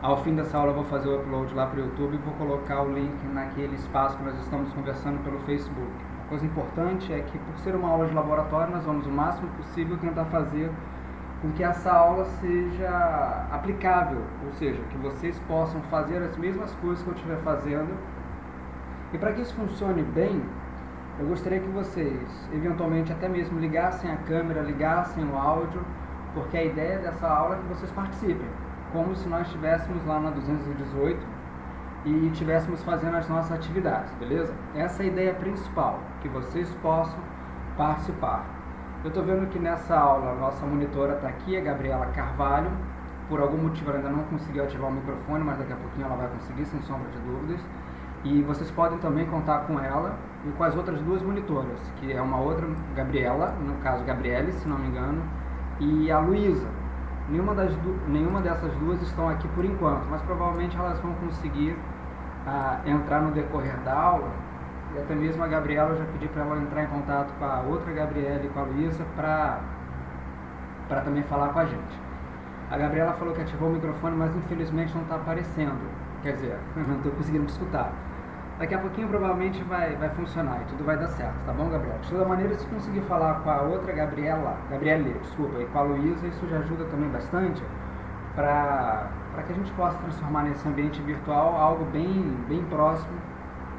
Ao fim dessa aula eu vou fazer o upload lá para o YouTube e vou colocar o link naquele espaço que nós estamos conversando pelo Facebook. A coisa importante é que, por ser uma aula de laboratório, nós vamos o máximo possível tentar fazer com que essa aula seja aplicável, ou seja, que vocês possam fazer as mesmas coisas que eu estiver fazendo. E para que isso funcione bem, eu gostaria que vocês, eventualmente, até mesmo ligassem a câmera, ligassem o áudio, porque a ideia dessa aula é que vocês participem, como se nós estivéssemos lá na 218 e estivéssemos fazendo as nossas atividades, beleza? Essa é a ideia principal, que vocês possam participar. Eu estou vendo que nessa aula a nossa monitora está aqui, a Gabriela Carvalho. Por algum motivo ela ainda não conseguiu ativar o microfone, mas daqui a pouquinho ela vai conseguir, sem sombra de dúvidas. E vocês podem também contar com ela e com as outras duas monitoras, que é uma outra Gabriela, no caso Gabriele, se não me engano, e a Luísa. Nenhuma dessas duas estão aqui por enquanto, mas provavelmente elas vão conseguir entrar no decorrer da aula. E até mesmo a Gabriela, eu já pedi para ela entrar em contato com a outra Gabriela e com a Luísa para também falar com a gente. A Gabriela falou que ativou o microfone, mas infelizmente não está aparecendo. Quer dizer, não estou conseguindo escutar. Daqui a pouquinho provavelmente vai funcionar e tudo vai dar certo, tá bom, Gabriela? De toda maneira, se conseguir falar com a outra Gabriele, e com a Luísa, isso já ajuda também bastante para que a gente possa transformar nesse ambiente virtual algo bem próximo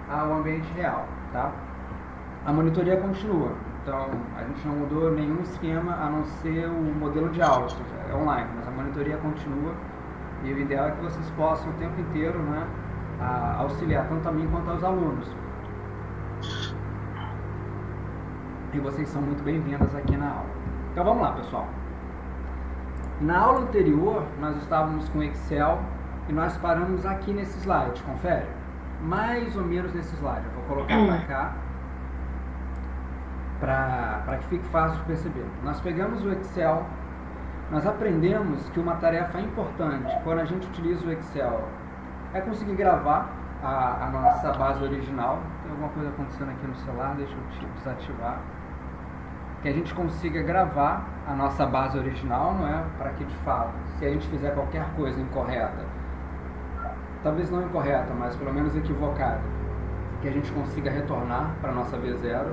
ao ambiente real, tá? A monitoria continua, então a gente não mudou nenhum esquema a não ser o modelo de aula, ou seja, é online, mas a monitoria continua e o ideal é que vocês possam o tempo inteiro, né, auxiliar tanto a mim quanto aos alunos. E vocês são muito bem-vindas aqui na aula. Então vamos lá, pessoal. Na aula anterior nós estávamos com Excel e nós paramos aqui nesse slide, confere? Mais ou menos nesse slide, eu vou colocar para cá para que fique fácil de perceber. Nós pegamos o Excel, nós aprendemos que uma tarefa importante quando a gente utiliza o Excel é conseguir gravar a nossa base original. Tem alguma coisa acontecendo aqui no celular, deixa eu desativar. Que a gente consiga gravar a nossa base original, não é? Para que de fato, se a gente fizer qualquer coisa incorreta, talvez não incorreta, mas pelo menos equivocada, que a gente consiga retornar para a nossa V0.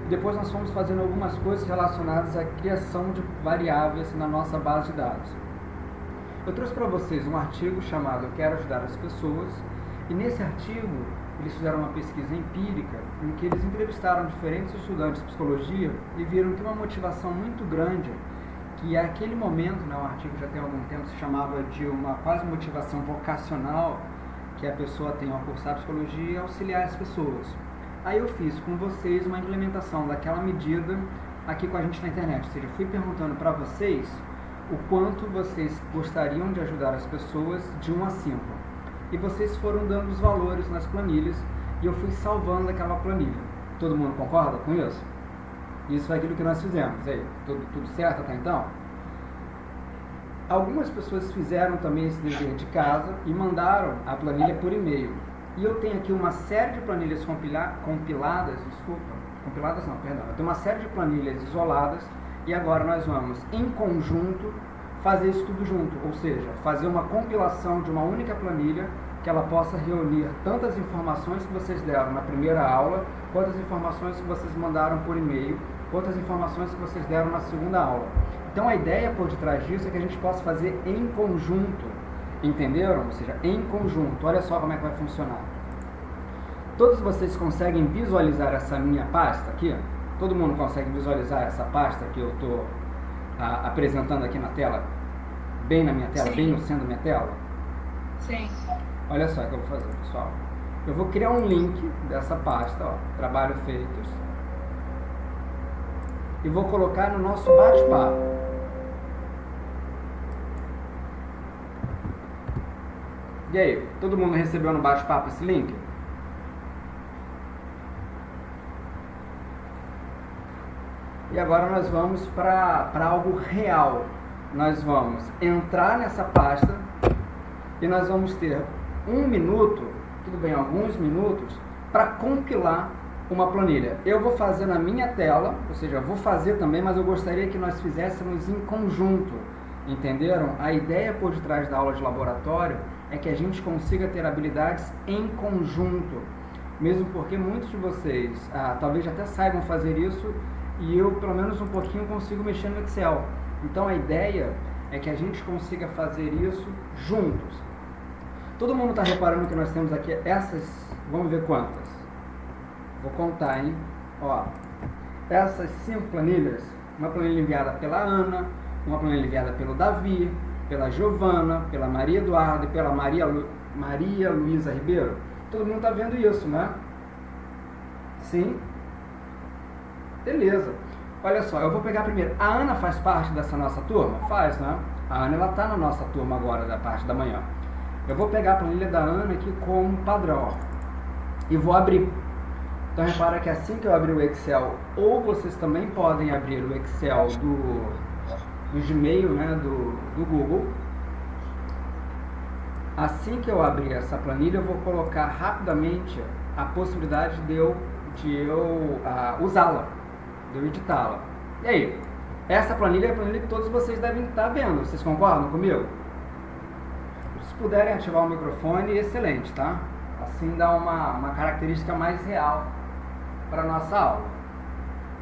E depois nós fomos fazendo algumas coisas relacionadas à criação de variáveis na nossa base de dados. Eu trouxe para vocês um artigo chamado Eu Quero Ajudar as Pessoas, e nesse artigo eles fizeram uma pesquisa empírica em que eles entrevistaram diferentes estudantes de psicologia e viram que uma motivação muito grande, que aquele momento, né, o artigo já tem algum tempo, se chamava de uma quase motivação vocacional que a pessoa tem ao cursar psicologia e auxiliar as pessoas. Aí eu fiz com vocês uma implementação daquela medida aqui com a gente na internet, ou seja, eu fui perguntando para vocês o quanto vocês gostariam de ajudar as pessoas de 1 a 5. E vocês foram dando os valores nas planilhas e eu fui salvando aquela planilha. Todo mundo concorda com isso? Isso é aquilo que nós fizemos. E aí, tudo certo até então? Algumas pessoas fizeram também esse dever de casa e mandaram a planilha por e-mail. E eu tenho aqui uma série de planilhas compiladas, eu tenho uma série de planilhas isoladas e agora nós vamos, em conjunto, fazer isso tudo junto, ou seja, fazer uma compilação de uma única planilha que ela possa reunir tantas informações que vocês deram na primeira aula, quantas informações que vocês mandaram por e-mail, quantas informações que vocês deram na segunda aula. Então a ideia por detrás disso é que a gente possa fazer em conjunto, entenderam? Ou seja, em conjunto. Olha só como é que vai funcionar. Todos vocês conseguem visualizar essa minha pasta aqui? Todo mundo consegue visualizar essa pasta que eu estou apresentando aqui na tela? Bem na minha tela? Sim. Bem no centro da minha tela? Sim. Olha só o que eu vou fazer, pessoal. Eu vou criar um link dessa pasta, ó, trabalho feitos, e vou colocar no nosso bate-papo. E aí, todo mundo recebeu no bate-papo esse link? E agora nós vamos para algo real. Nós vamos entrar nessa pasta e nós vamos ter 1 minuto, tudo bem, alguns minutos, para compilar uma planilha. Eu vou fazer na minha tela, ou seja, eu vou fazer também, mas eu gostaria que nós fizéssemos em conjunto. Entenderam? A ideia por detrás da aula de laboratório é que a gente consiga ter habilidades em conjunto. Mesmo porque muitos de vocês talvez até saibam fazer isso e eu, pelo menos um pouquinho, consigo mexer no Excel. Então a ideia é que a gente consiga fazer isso juntos. Todo mundo está reparando que nós temos aqui essas, vamos ver quantas. Vou contar, hein? Ó, essas 5 planilhas, uma planilha enviada pela Ana, uma planilha enviada pelo Davi, pela Giovana, pela Maria Eduarda e pela Maria Luísa Ribeiro. Todo mundo está vendo isso, né? Sim? Beleza. Olha só, eu vou pegar primeiro. A Ana faz parte dessa nossa turma? Faz, né? A Ana, ela está na nossa turma agora, da parte da manhã. Eu vou pegar a planilha da Ana aqui como padrão, ó, e vou abrir. Então repara que assim que eu abrir o Excel, ou vocês também podem abrir o Excel do Gmail, né, do Google. Assim que eu abrir essa planilha, eu vou colocar rapidamente a possibilidade de eu usá-la, de eu editá-la. E aí? Essa planilha é a planilha que todos vocês devem estar vendo. Vocês concordam comigo? Se puderem ativar o microfone, excelente, tá? Assim dá uma característica mais real para a nossa aula.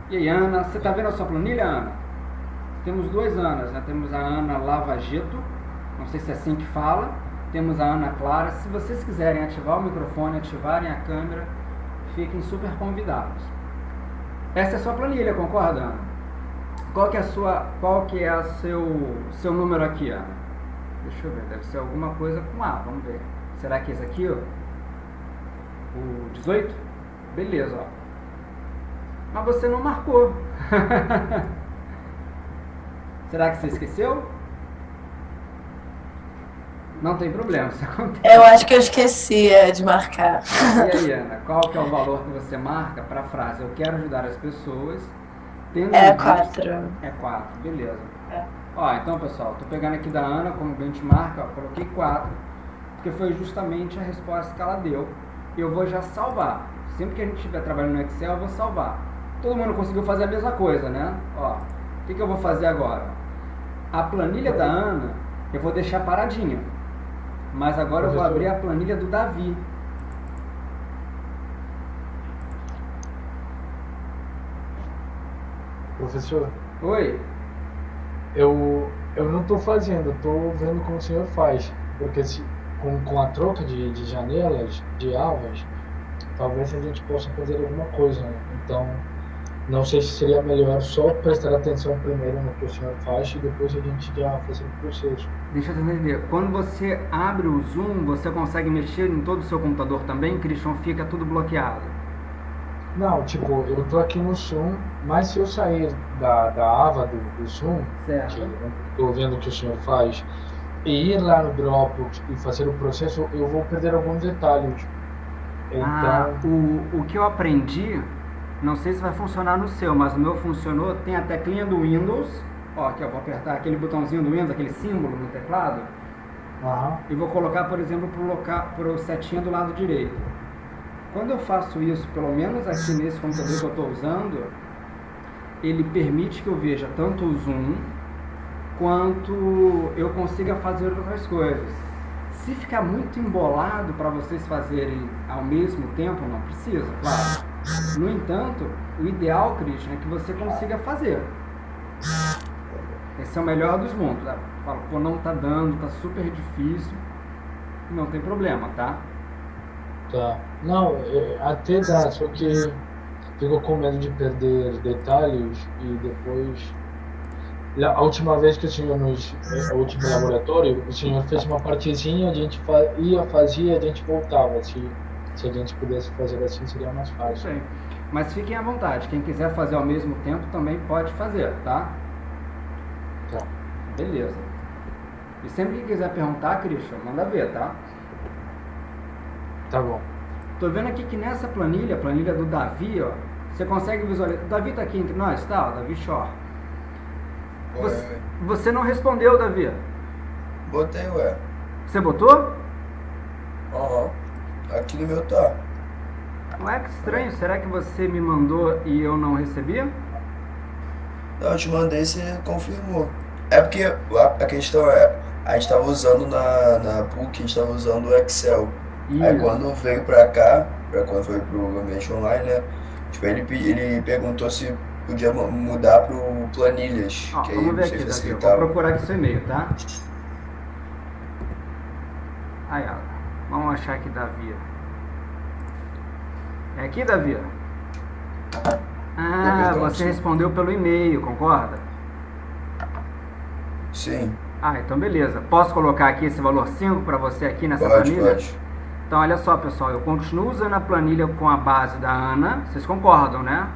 E aí, Ana, você está vendo a sua planilha, Ana? Temos 2 Anas, né? Temos a Ana Lavageto, não sei se é assim que fala. Temos a Ana Clara. Se vocês quiserem ativar o microfone, ativarem a câmera, fiquem super convidados. Essa é a sua planilha, concorda, Ana? Qual que é seu número aqui, Ana? Deixa eu ver, deve ser alguma coisa com A, vamos ver. Será que é esse aqui, ó? O 18? Beleza, ó. Mas você não marcou. Será que você esqueceu? Não tem problema, isso acontece. Eu acho que eu esqueci de marcar. E aí, Ana, qual que é o valor que você marca para a frase? Eu quero ajudar as pessoas. É 4. É 4, beleza. É. Ó, então, pessoal, tô pegando aqui da Ana como benchmark, ó, coloquei 4, porque foi justamente a resposta que ela deu. Eu vou já salvar. Sempre que a gente estiver trabalhando no Excel, eu vou salvar. Todo mundo conseguiu fazer a mesma coisa, né? Ó, o que eu vou fazer agora? A planilha da Ana, eu vou deixar paradinha. Mas agora eu vou abrir a planilha do Davi. Professor, Oi? eu não estou fazendo, estou vendo como o senhor faz. Porque com a troca de janelas, de alvas, talvez a gente possa fazer alguma coisa, né? Então, não sei se seria melhor só prestar atenção primeiro no que o senhor faz e depois a gente já fazer o processo. Deixa eu entender. Quando você abre o Zoom, você consegue mexer em todo o seu computador também, Christian? Fica tudo bloqueado? Não, tipo, eu tô aqui no Zoom, mas se eu sair da aba do Zoom, Certo. que eu tô vendo que o senhor faz, e ir lá no Dropbox e fazer o processo, eu vou perder alguns detalhes. Então, O que eu aprendi, não sei se vai funcionar no seu, mas o meu funcionou, tem a teclinha do Windows, ó, aqui eu vou apertar aquele botãozinho do Windows, aquele símbolo no teclado, e vou colocar, por exemplo, pro setinha do lado direito. Quando eu faço isso, pelo menos aqui nesse computador que eu estou usando, ele permite que eu veja tanto o Zoom, quanto eu consiga fazer outras coisas. Se ficar muito embolado para vocês fazerem ao mesmo tempo, não precisa, claro. No entanto, o ideal, Christian, é que você consiga fazer. Esse é o melhor dos mundos. Fala, pô, não tá dando, tá super difícil. Não tem problema, tá? tá. Não, até dá, só que fico com medo de perder detalhes e depois... A última vez que o senhor o último laboratório, o senhor fez uma partezinha, a gente fazia, a gente voltava. Se a gente pudesse fazer assim, seria mais fácil. Sim. Mas fiquem à vontade, quem quiser fazer ao mesmo tempo também pode fazer, tá? Tá. Beleza. E sempre que quiser perguntar, Christian, manda ver, tá? Tá bom. Tô vendo aqui que nessa planilha, a planilha do Davi, ó, você consegue visualizar. O Davi tá aqui entre nós, tá? O Davi Shore. Você não respondeu, Davi. Botei, ué. Você botou? Aham. Aqui no meu tá. Ué, que estranho. Será que você me mandou e eu não recebi? Não, eu te mandei e você confirmou. É porque a questão é, a gente estava usando na PUC, a gente estava usando o Excel. Aí Isso. quando veio pra cá, quando foi pro ambiente online, né? Tipo, ele perguntou se podia mudar pro planilhas, Ó, que aí vamos ver você aqui, Davi. Eu vou facilitava. procurar aqui seu e-mail, tá? Aí, ó. Vamos achar aqui, Davi. É aqui, Davi? Ah, Perdão, você sim. respondeu pelo e-mail, concorda? Sim, Ah, então beleza. Posso colocar aqui esse valor 5 para você aqui nessa pode, planilha? pode. Então, olha só, pessoal. Eu continuo usando a planilha com a base da Ana. Vocês concordam, né?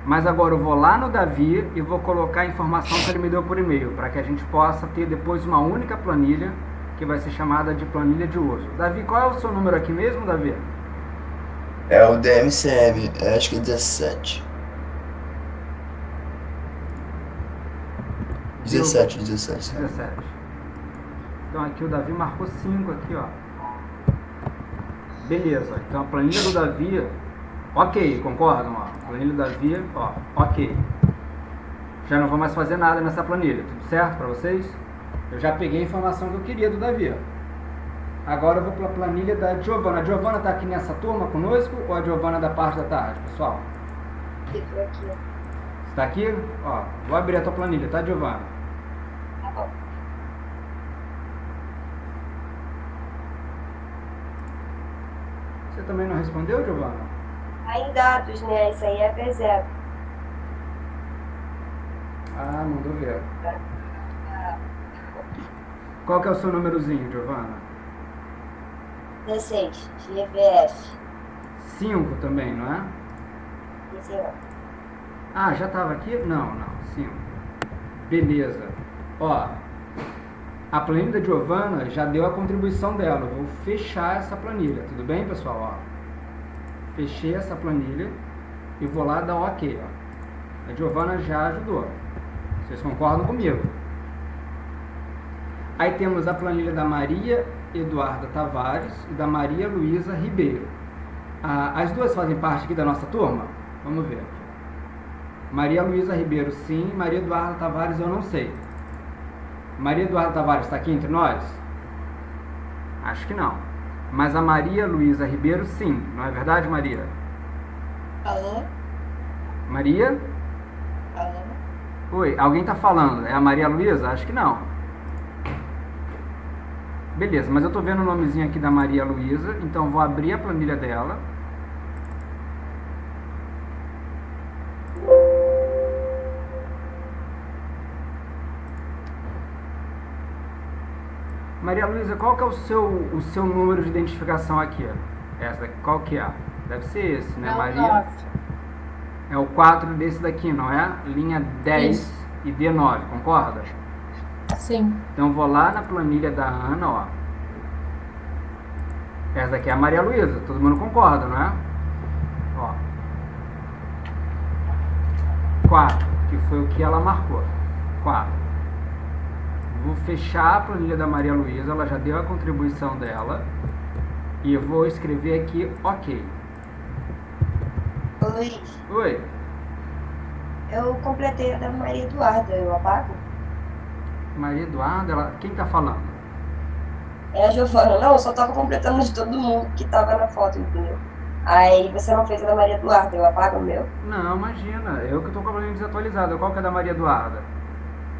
Mas agora eu vou lá no Davi e vou colocar a informação que ele me deu por e-mail, para que a gente possa ter depois uma única planilha, que vai ser chamada de planilha de uso. Davi, qual é o seu número aqui mesmo, Davi? É o DMCM, acho que é 17. 17, 17. 17. Então aqui o Davi marcou 5 aqui, ó. Beleza, então a planilha do Davi, ok, concordam? Ó. A planilha do Davi, ó, ok. Já não vou mais fazer nada nessa planilha, tudo certo para vocês? Eu já peguei a informação que eu queria do Davi. Agora eu vou para a planilha da Giovana. A Giovana está aqui nessa turma conosco ou a Giovana da parte da tarde, pessoal? Estou aqui. Está aqui? Ó, vou abrir a tua planilha, tá, Giovana? Tá bom. Você também não respondeu, Giovana? Tá em dados, né? Isso aí é V0. Ah, mandou ver. Qual que é o seu númerozinho, Giovana? 16, GVF. 5 também, não é? Esse é Ah, já estava aqui? Não, 5. Beleza. Ó, a planilha da Giovana já deu a contribuição dela. Eu vou fechar essa planilha, tudo bem, pessoal? Ó, fechei essa planilha e vou lá dar OK. Ó. A Giovana já ajudou. Vocês concordam comigo? Aí temos a planilha da Maria Eduarda Tavares e da Maria Luísa Ribeiro. As duas fazem parte aqui da nossa turma? Vamos ver. Maria Luísa Ribeiro, sim. Maria Eduarda Tavares, eu não sei. Maria Eduarda Tavares está aqui entre nós? Acho que não. Mas a Maria Luísa Ribeiro, sim. Não é verdade, Maria? Alô? Maria? Alô? Oi, alguém está falando? É a Maria Luísa? Acho que não. Beleza, mas eu estou vendo o nomezinho aqui da Maria Luísa, então vou abrir a planilha dela. Maria Luísa, qual que é o seu número de identificação aqui? Essa daqui, qual que é? Deve ser esse, né, Maria? 9. É o 4 desse daqui, não é? Linha 10 Isso. e D9, concorda? Sim. Então vou lá na planilha da Ana, ó. Essa daqui é a Maria Luísa, todo mundo concorda, não é? Ó. 4, que foi o que ela marcou. 4. Vou fechar a planilha da Maria Luísa, ela já deu a contribuição dela. E eu vou escrever aqui OK. Ô, Luiz, Oi, eu completei a da Maria Eduarda, eu apago? Maria Eduarda, quem tá falando? É a Giovana. Não, eu só tava completando de todo mundo que tava na foto, entendeu? Aí você não fez a da Maria Eduarda, eu apago o meu? Não, imagina, eu que tô com a planilha desatualizada. Qual que é a da Maria Eduarda?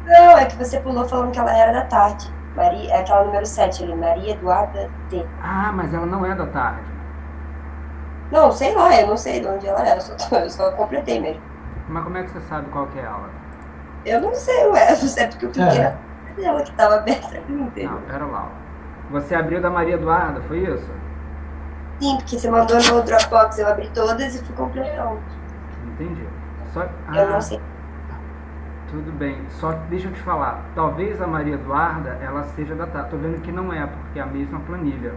Não, é que você pulou falando que ela era da tarde. Maria, é aquela número 7 ali, Maria Eduarda T. Ah, mas ela não é da tarde. Não, sei lá, eu não sei de onde ela era, eu só completei mesmo. Mas como é que você sabe qual que é ela? Eu não sei, ué, eu sei porque eu cliquei na dela que tava aberta ali, entendeu? Não, pera lá. Você abriu da Maria Eduarda, foi isso? Sim, porque você mandou no Dropbox, eu abri todas e fui completando. Entendi. Só... Eu não sei. Tudo bem, só que deixa eu te falar, talvez a Maria Eduarda, ela seja da tarde. Tô vendo que não é, porque é a mesma planilha.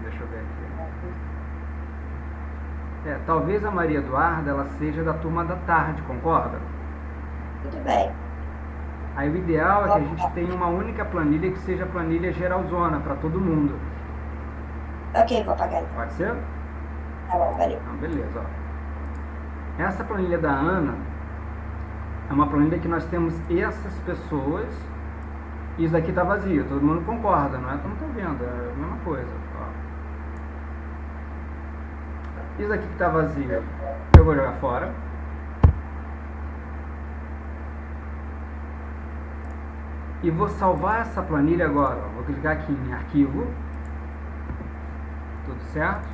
Deixa eu ver aqui. Talvez a Maria Eduarda, ela seja da turma da tarde, concorda? Tudo bem. Aí o ideal é que a gente tenha uma única planilha que seja a planilha geralzona, para todo mundo. Ok, vou apagar então. Pode ser? Tá bom, valeu. Então, beleza, ó. Essa planilha da Ana, É uma planilha que nós temos essas pessoas e isso daqui está vazio. Todo mundo concorda, não é? Todo mundo está vendo, é a mesma coisa. Ó. Isso aqui que está vazio, eu vou jogar fora. E vou salvar essa planilha agora. Ó. Vou clicar aqui em arquivo. Tudo certo?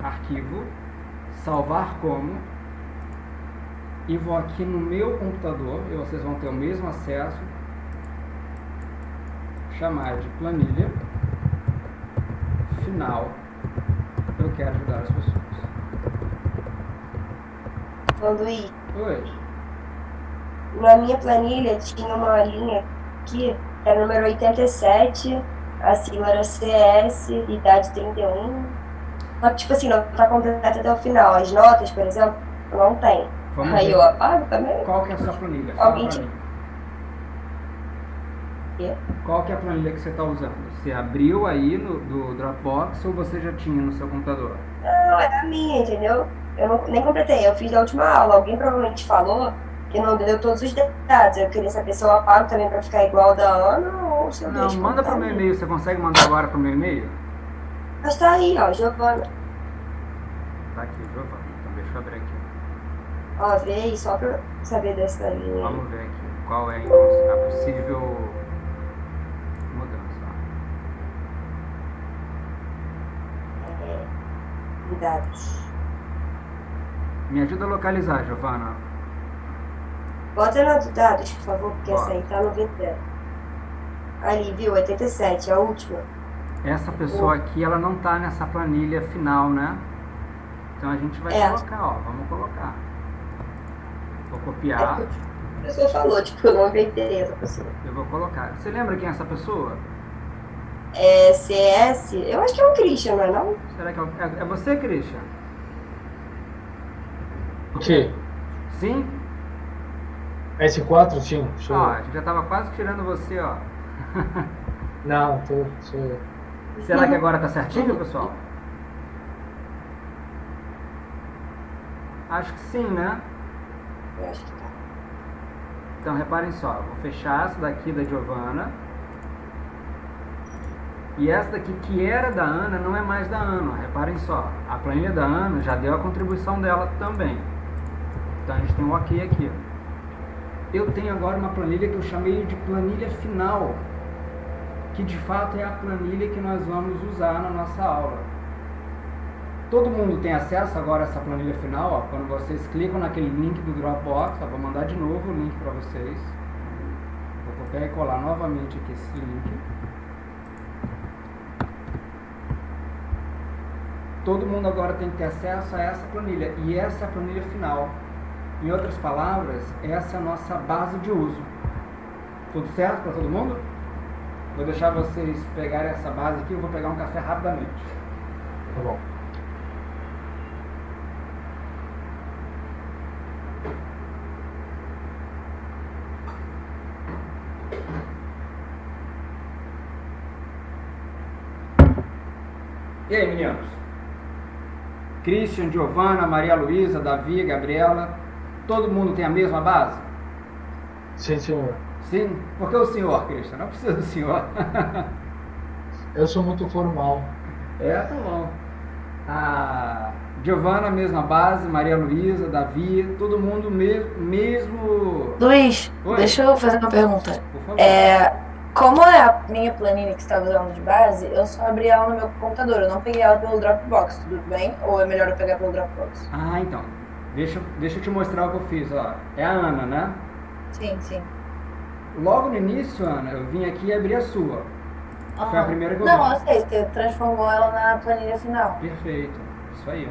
Arquivo. Salvar como. E vou aqui no meu computador. E vocês vão ter o mesmo acesso. Chamar de planilha. Final. Eu quero ajudar as pessoas. Luiz, Oi. na minha planilha tinha uma linha aqui, era número 87, a sigla era CS, idade 31. Só que, tipo assim, não tá completo até o final. As notas, por exemplo, não tem. Vamos Aí ver. eu apago também. Qual que é a sua planilha? Fala Alguém pra te- mim. Quê? Qual que é a planilha que você está usando? Você abriu aí do Dropbox ou você já tinha no seu computador? Não, é a minha, entendeu? Eu nem completei, eu fiz na última aula. Alguém provavelmente falou que não deu todos os dados. Eu queria saber se eu apago também pra ficar igual a da Ana ou se eu Não, deixo. manda pro meu e-mail. Você consegue mandar agora pro meu e-mail? Mas tá aí, ó, Giovana. Tá aqui, Giovana. Então deixa eu abrir aqui. Ó, vê aí, só pra saber dessa linha. Vamos ver aqui. Qual é então a possível mudança? Dados. Me ajuda a localizar, Giovana. Bota na do dados, por favor, porque Bota. essa aí tá no VT. Ali, viu? 87, a última. Essa pessoa aqui, ela não tá nessa planilha final, né? Então a gente vai colocar, ó. Vamos colocar. Vou copiar. A pessoa falou, tipo, eu não inventei essa pessoa. Eu vou colocar. Você lembra quem é essa pessoa? É CS, eu acho que é o Christian, não é não? Será que é você, Christian? O quê? Sim? S4, sim. Sou Ó, a eu. gente já tava quase tirando você, ó. Não, sou eu. Será que agora tá certinho, pessoal? Acho que sim, né? Eu acho que tá. Então reparem só, vou fechar essa daqui da Giovana. E essa daqui que era da Ana não é mais da Ana. Ó. Reparem só, a planilha da Ana já deu a contribuição dela também. Então a gente tem um ok aqui. Eu tenho agora uma planilha que eu chamei de planilha final, que de fato é a planilha que nós vamos usar na nossa aula. Todo mundo tem acesso agora a essa planilha final, ó, quando vocês clicam naquele link do Dropbox, ó, vou mandar de novo o link para vocês. Vou copiar e colar novamente aqui esse link. Todo mundo agora tem que ter acesso a essa planilha, e essa é a planilha final. Em outras palavras, essa é a nossa base de uso. Tudo certo para todo mundo? Vou deixar vocês pegarem essa base aqui, eu vou pegar um café rapidamente. Tá bom. E aí, meninos? Christian, Giovana, Maria Luísa, Davi, Gabriela, todo mundo tem a mesma base? Sim, senhor. Sim? Por que o senhor, Christian? Não precisa do senhor. Eu sou muito formal. Tá bom. A Giovana, mesma base, Maria Luísa, Davi, todo mundo mesmo... Luiz, Oi. deixa eu fazer uma pergunta. Por favor. Como é a minha planilha que você estava usando de base, eu só abri ela no meu computador, eu não peguei ela pelo Dropbox, tudo bem? Ou é melhor eu pegar pelo Dropbox? Ah, então. Deixa eu te mostrar o que eu fiz, ó. É a Ana, né? Sim, sim. Logo no início, Ana, eu vim aqui e abri a sua. Foi a primeira que eu Não, vi. eu sei, você transformou ela na planilha final. Perfeito. Isso aí.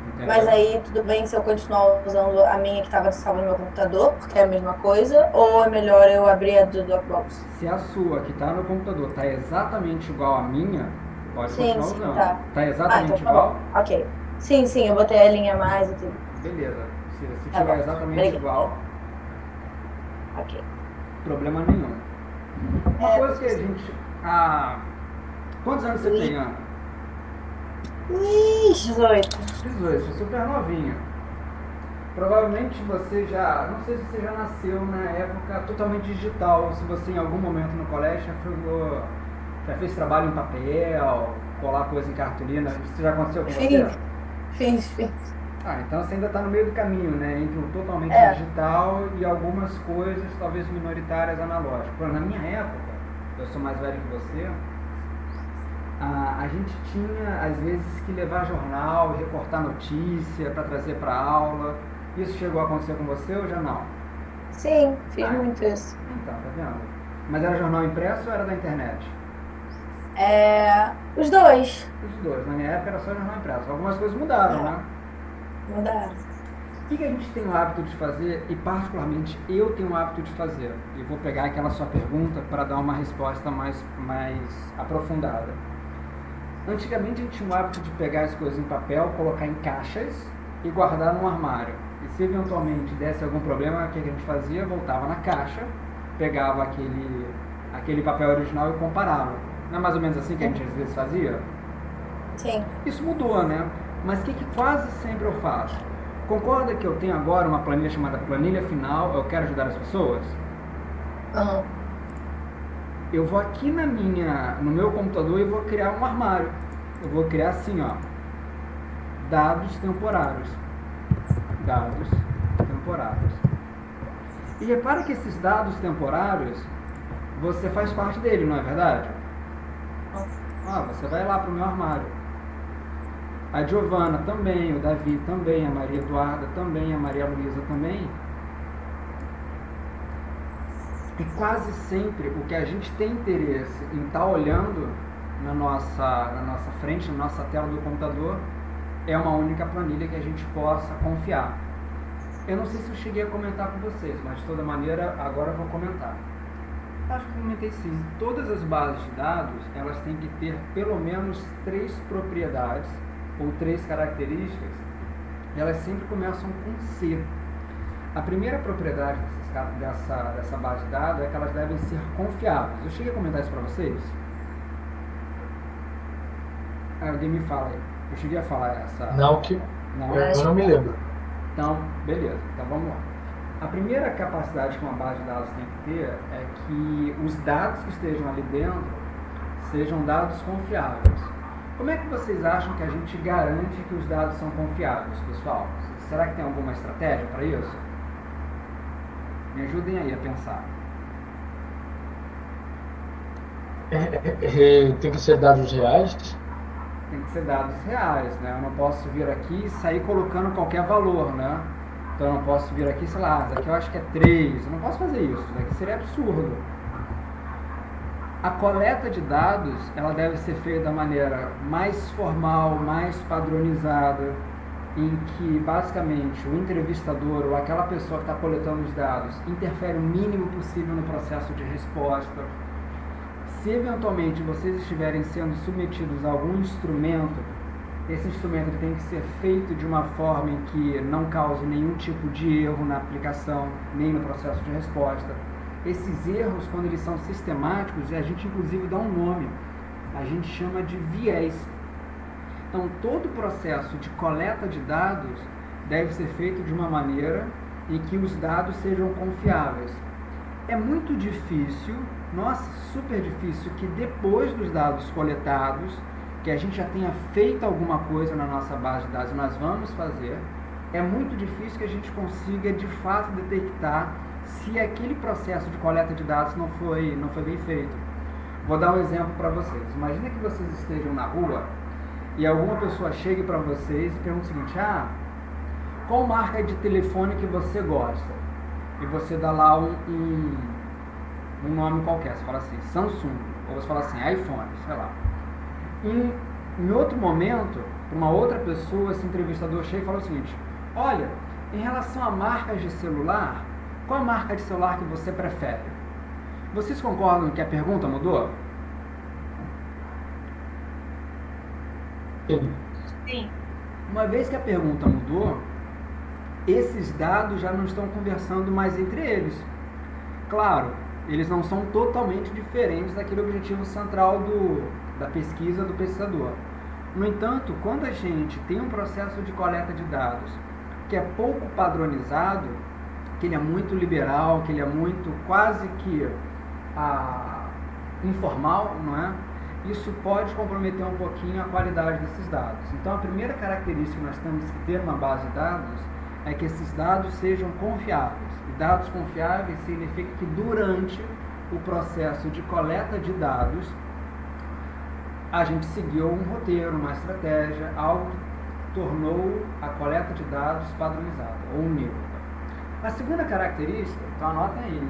Entendeu? Mas aí, tudo bem se eu continuar usando a minha que estava salva no meu computador, porque é a mesma coisa, ou é melhor eu abrir a do Dropbox? Se a sua, que está no computador, está exatamente igual à minha, pode Sim, continuar sim, usando. tá. Tá exatamente então tá igual? bom. Ok. Sim, sim, eu botei a linha a mais e tudo. Beleza. Se Tá tiver bom. exatamente Obrigada. igual, Ok. problema nenhum. Uma coisa que a gente... Quantos anos você tem, Ana? Ih, 18. 18, você é super novinha. Provavelmente você já, não sei se você já nasceu na época totalmente digital, ou se você em algum momento no colégio já fez trabalho em papel, colar coisa em cartolina. Isso já aconteceu com você? Fiz. Então você ainda está no meio do caminho, né? Entre o totalmente digital e algumas coisas, talvez minoritárias, analógicas. Na minha época, eu sou mais velho que você, a gente tinha, às vezes, que levar jornal, recortar notícia para trazer para aula. Isso chegou a acontecer com você ou já não? Sim, fiz muito isso. Então, tá vendo? Mas era jornal impresso ou era da internet? Os dois. Os dois. Na minha época era só jornal impresso. Algumas coisas mudaram, né? Mudaram. O que a gente tem o hábito de fazer, e particularmente eu tenho o hábito de fazer? E vou pegar aquela sua pergunta para dar uma resposta mais aprofundada. Antigamente a gente tinha o hábito de pegar as coisas em papel, colocar em caixas e guardar num armário. E se eventualmente desse algum problema, o que a gente fazia? Voltava na caixa, pegava aquele papel original e comparava. Não é mais ou menos assim que a gente às vezes fazia? Sim. Isso mudou, né? Mas o que quase sempre eu faço? Concorda que eu tenho agora uma planilha chamada Planilha Final, eu quero ajudar as pessoas? Uhum. Eu vou aqui no meu computador e vou criar um armário. Eu vou criar assim, ó, dados temporários. Dados temporários. E repara que esses dados temporários, você faz parte dele, não é verdade? Você vai lá para o meu armário. A Giovana também, o Davi também, a Maria Eduarda também, a Maria Luísa também. E quase sempre o que a gente tem interesse em estar olhando na nossa frente, na nossa tela do computador, é uma única planilha que a gente possa confiar. Eu não sei se eu cheguei a comentar com vocês, mas de toda maneira agora eu vou comentar. Acho que comentei sim. Todas as bases de dados, elas têm que ter pelo menos 3 propriedades ou 3 características, e elas sempre começam com C. A primeira propriedade dessa base de dados é que elas devem ser confiáveis. Eu cheguei a comentar isso para vocês? Alguém me fala aí. Eu cheguei a falar essa... Não, eu não me lembro. Então, beleza. Então vamos lá. A primeira capacidade que uma base de dados tem que ter é que os dados que estejam ali dentro sejam dados confiáveis. Como é que vocês acham que a gente garante que os dados são confiáveis, pessoal? Será que tem alguma estratégia para isso? Me ajudem aí a pensar. Tem que ser dados reais? Tem que ser dados reais, né? Eu não posso vir aqui e sair colocando qualquer valor, né? Então eu não posso vir aqui, sei lá, daqui eu acho que é 3. Eu não posso fazer isso, daqui seria absurdo. A coleta de dados, ela deve ser feita da maneira mais formal, mais padronizada, em que basicamente o entrevistador ou aquela pessoa que está coletando os dados interfere o mínimo possível no processo de resposta. Se eventualmente vocês estiverem sendo submetidos a algum instrumento, esse instrumento tem que ser feito de uma forma em que não cause nenhum tipo de erro na aplicação, nem no processo de resposta. Esses erros, quando eles são sistemáticos, a gente inclusive dá um nome, a gente chama de viés. Então, todo o processo de coleta de dados deve ser feito de uma maneira em que os dados sejam confiáveis. É muito difícil, nossa, super difícil, que depois dos dados coletados, que a gente já tenha feito alguma coisa na nossa base de dados, nós vamos fazer, é muito difícil que a gente consiga de fato detectar se aquele processo de coleta de dados não foi bem feito. Vou dar um exemplo para vocês. Imagina que vocês estejam na rua e alguma pessoa chegue para vocês e pergunte o seguinte: qual marca de telefone que você gosta? E você dá lá um nome qualquer, você fala assim, Samsung, ou você fala assim, iPhone, sei lá. Em outro momento, uma outra pessoa, esse entrevistador chega e fala o seguinte: olha, em relação a marcas de celular, qual a marca de celular que você prefere? Vocês concordam que a pergunta mudou? Sim. Uma vez que a pergunta mudou, esses dados já não estão conversando mais entre eles. Claro, eles não são totalmente diferentes daquele objetivo central da pesquisa do pesquisador. No entanto, quando a gente tem um processo de coleta de dados que é pouco padronizado, que ele é muito liberal, que ele é muito quase que informal, não é? Isso pode comprometer um pouquinho a qualidade desses dados. Então, a primeira característica que nós temos que ter numa base de dados é que esses dados sejam confiáveis. E dados confiáveis significa que durante o processo de coleta de dados, a gente seguiu um roteiro, uma estratégia, algo que tornou a coleta de dados padronizada ou unívoca. A segunda característica, então anotem aí,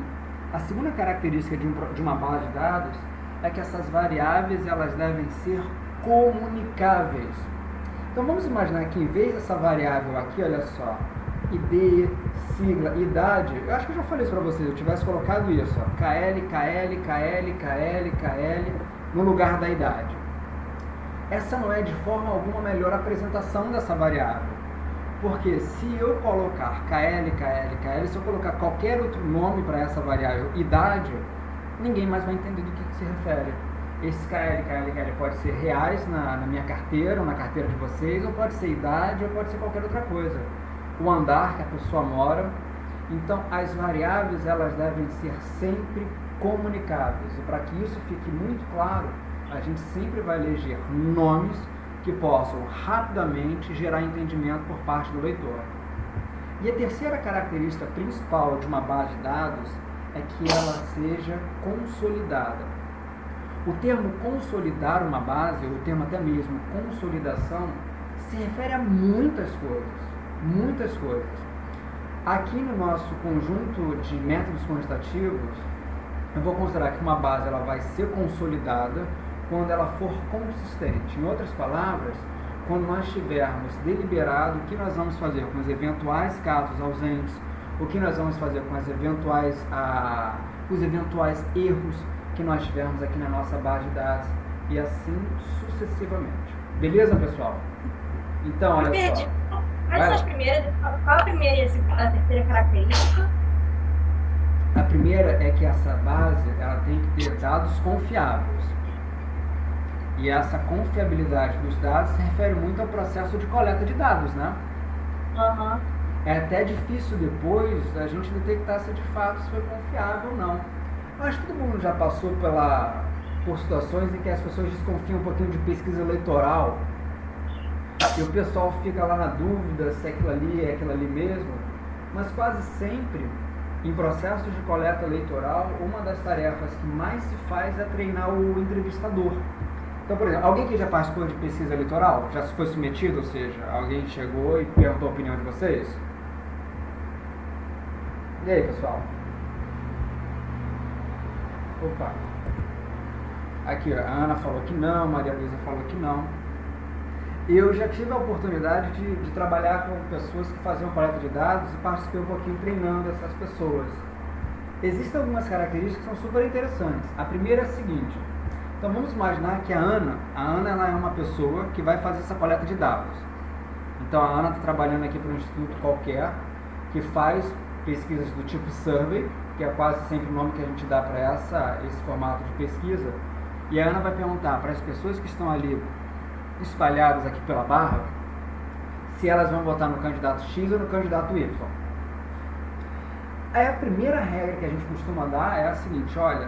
a segunda característica de uma base de dados é que essas variáveis elas devem ser comunicáveis. Então vamos imaginar que em vez dessa variável aqui, olha só, ID, sigla, idade, eu acho que eu já falei isso para vocês, eu tivesse colocado isso, ó, KL, KL, KL, KL, KL, no lugar da idade. Essa não é de forma alguma a melhor apresentação dessa variável. Porque se eu colocar KL, KL, KL, se eu colocar qualquer outro nome para essa variável idade, ninguém mais vai entender do que se refere. Esse KL, KL, KL pode ser reais na minha carteira, ou na carteira de vocês, ou pode ser idade, ou pode ser qualquer outra coisa. O andar que a pessoa mora. Então, as variáveis, elas devem ser sempre comunicáveis. E para que isso fique muito claro, a gente sempre vai eleger nomes que possam rapidamente gerar entendimento por parte do leitor. E a terceira característica principal de uma base de dados é que ela seja consolidada. O termo consolidar uma base, ou o termo até mesmo consolidação, se refere a muitas coisas. Muitas coisas. Aqui no nosso conjunto de métodos quantitativos, eu vou considerar que uma base ela vai ser consolidada quando ela for consistente. Em outras palavras, quando nós tivermos deliberado o que nós vamos fazer com os eventuais casos ausentes, o que nós vamos fazer com os eventuais erros que nós tivermos aqui na nossa base de dados e assim sucessivamente. Beleza, pessoal? Então, olha só. Qual a primeira e a terceira característica? A primeira é que essa base ela tem que ter dados confiáveis. E essa confiabilidade dos dados se refere muito ao processo de coleta de dados, né? Uhum. É até difícil depois a gente detectar se de fato isso foi confiável ou não. Eu acho que todo mundo já passou por situações em que as pessoas desconfiam um pouquinho de pesquisa eleitoral e o pessoal fica lá na dúvida se aquilo ali é aquilo ali mesmo, mas quase sempre em processos de coleta eleitoral, uma das tarefas que mais se faz é treinar o entrevistador. Então, por exemplo, alguém que já participou de pesquisa eleitoral, já foi submetido, ou seja, alguém chegou e perguntou a opinião de vocês? E aí, pessoal? Opa! Aqui, ó, a Ana falou que não, a Maria Luísa falou que não. Eu já tive a oportunidade de trabalhar com pessoas que faziam coleta de dados e participei um pouquinho treinando essas pessoas. Existem algumas características que são super interessantes. A primeira é a seguinte. Então vamos imaginar que a Ana ela é uma pessoa que vai fazer essa coleta de dados. Então a Ana está trabalhando aqui para um instituto qualquer que faz pesquisas do tipo survey, que é quase sempre o nome que a gente dá para esse formato de pesquisa. E a Ana vai perguntar para as pessoas que estão ali espalhadas aqui pela barra se elas vão votar no candidato X ou no candidato Y. Aí a primeira regra que a gente costuma dar é a seguinte: olha,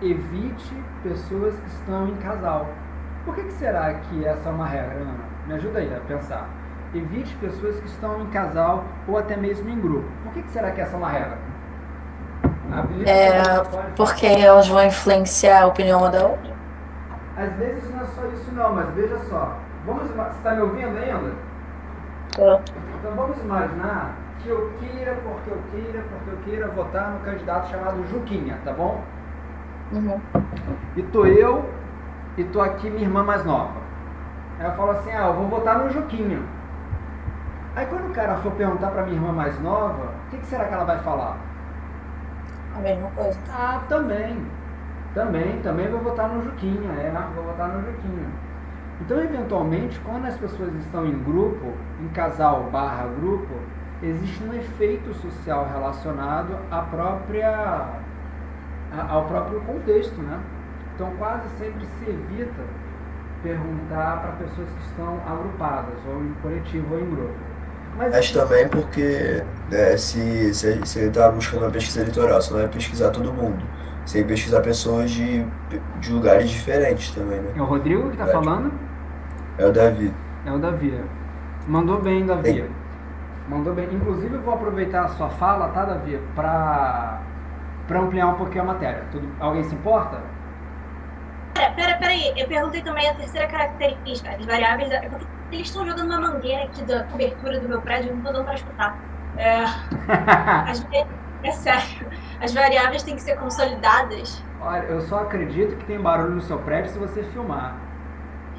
evite pessoas que estão em casal. Por que será que essa é uma regra, Ana? Me ajuda aí a pensar. Evite pessoas que estão em casal ou até mesmo em grupo. Por que será que essa é uma regra? Porque elas vão influenciar a opinião uma da outra. Às vezes não é só isso não, mas veja só. Você está me ouvindo ainda? Então vamos imaginar que eu queira votar no candidato chamado Juquinha, tá bom? Uhum. E tô eu e tô aqui minha irmã mais nova. Aí eu falo assim, eu vou votar no Juquinha. Aí quando o cara for perguntar pra minha irmã mais nova, o que será que ela vai falar? A mesma coisa. Também vou votar no Juquinha, vou votar no Juquinha. Então, eventualmente, quando as pessoas estão em grupo, em casal / grupo, existe um efeito social relacionado ao próprio contexto, né? Então, quase sempre se evita perguntar para pessoas que estão agrupadas, ou em coletivo ou em grupo. Mas também porque se ele está buscando uma pesquisa eleitoral, você não vai pesquisar todo mundo. Você tem que pesquisar pessoas de lugares diferentes também, né? É o Rodrigo que tá falando? É o Davi. É o Davi. Mandou bem, Davi. Tem. Mandou bem. Inclusive, eu vou aproveitar a sua fala, tá, Davi? Pra ampliar um pouquinho a matéria. Alguém se importa? Peraí, eu perguntei também a terceira característica, as variáveis. Eles estão jogando uma mangueira aqui da cobertura do meu prédio, não tô dando pra escutar. É sério, as variáveis têm que ser consolidadas. Olha, eu só acredito que tem barulho no seu prédio se você filmar.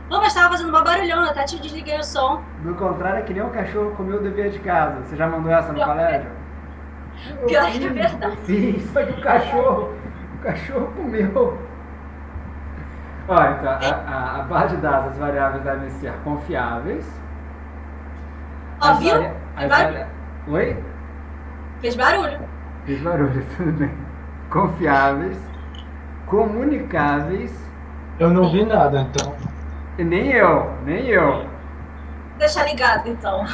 Não, mas tava fazendo uma barulhão, eu até te desliguei o som. Do contrário, é que nem o cachorro comeu o dever de casa. Você já mandou essa no colégio? Pior que é verdade. Sim, só que o cachorro comeu. Ó, então, a base de dados, as variáveis devem ser confiáveis. Ó, viu? Oi? Fez barulho. Fiz barulho, tudo bem. Confiáveis, comunicáveis. Eu não vi nada, então. Nem eu. Deixa ligado, então.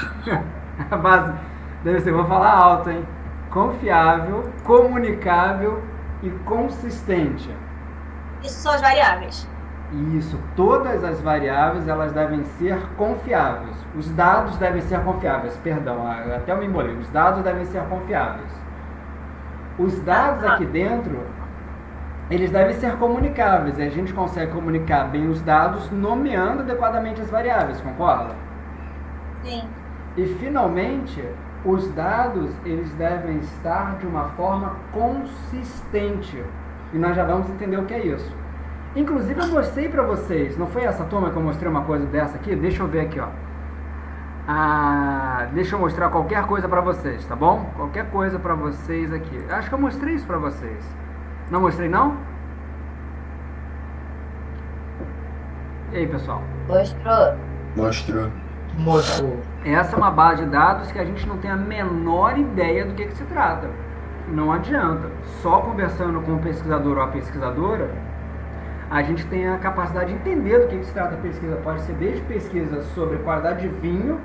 A base deve ser, vou falar alto, hein? Confiável, comunicável e consistente. Isso são as variáveis. Isso, todas as variáveis elas devem ser confiáveis. Os dados devem ser confiáveis, perdão, até eu me embolei. Os dados devem ser confiáveis. Os dados aqui dentro, eles devem ser comunicáveis. E a gente consegue comunicar bem os dados nomeando adequadamente as variáveis, concorda? Sim. E finalmente, os dados eles devem estar de uma forma consistente. E nós já vamos entender o que é isso. Inclusive eu mostrei para vocês, não foi essa turma que eu mostrei uma coisa dessa aqui? Deixa eu ver aqui, ó. Deixa eu mostrar qualquer coisa para vocês, tá bom? Qualquer coisa para vocês aqui. Acho que eu mostrei isso para vocês. Não mostrei, não? E aí, pessoal? Mostrou. Essa é uma base de dados que a gente não tem a menor ideia do que se trata. Não adianta. Só conversando com o pesquisador ou a pesquisadora, a gente tem a capacidade de entender do que se trata a pesquisa. Pode ser desde pesquisa sobre qualidade de vinho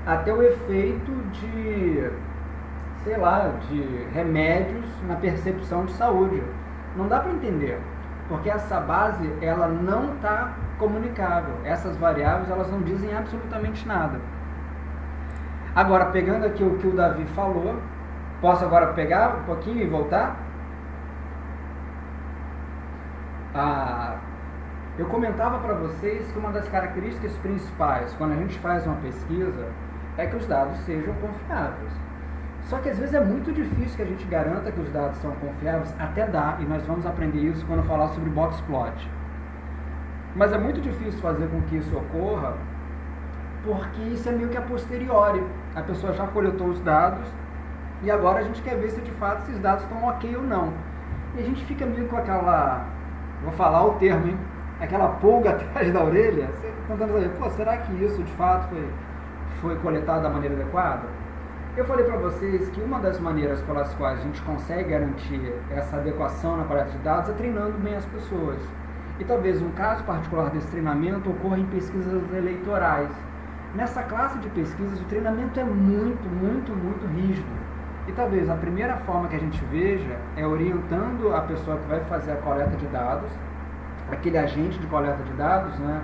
até o efeito de, sei lá, de remédios na percepção de saúde. Não dá para entender, porque essa base ela não está comunicável. Essas variáveis elas não dizem absolutamente nada. Agora, pegando aqui o que o Davi falou, posso agora pegar um pouquinho e voltar? Eu comentava para vocês que uma das características principais quando a gente faz uma pesquisa é que os dados sejam confiáveis. Só que às vezes é muito difícil que a gente garanta que os dados são confiáveis, até dá, e nós vamos aprender isso quando falar sobre boxplot. Mas é muito difícil fazer com que isso ocorra, porque isso é meio que a posteriori. A pessoa já coletou os dados e agora a gente quer ver se de fato esses dados estão ok ou não. E a gente fica meio com aquela, vou falar o termo, hein? Aquela pulga atrás da orelha, tentando saber, pô, será que isso de fato foi coletado da maneira adequada? Eu falei para vocês que uma das maneiras pelas quais a gente consegue garantir essa adequação na coleta de dados é treinando bem as pessoas. E talvez um caso particular desse treinamento ocorra em pesquisas eleitorais. Nessa classe de pesquisas, o treinamento é muito rígido. E talvez a primeira forma que a gente veja é orientando a pessoa que vai fazer a coleta de dados, aquele agente de coleta de dados, né,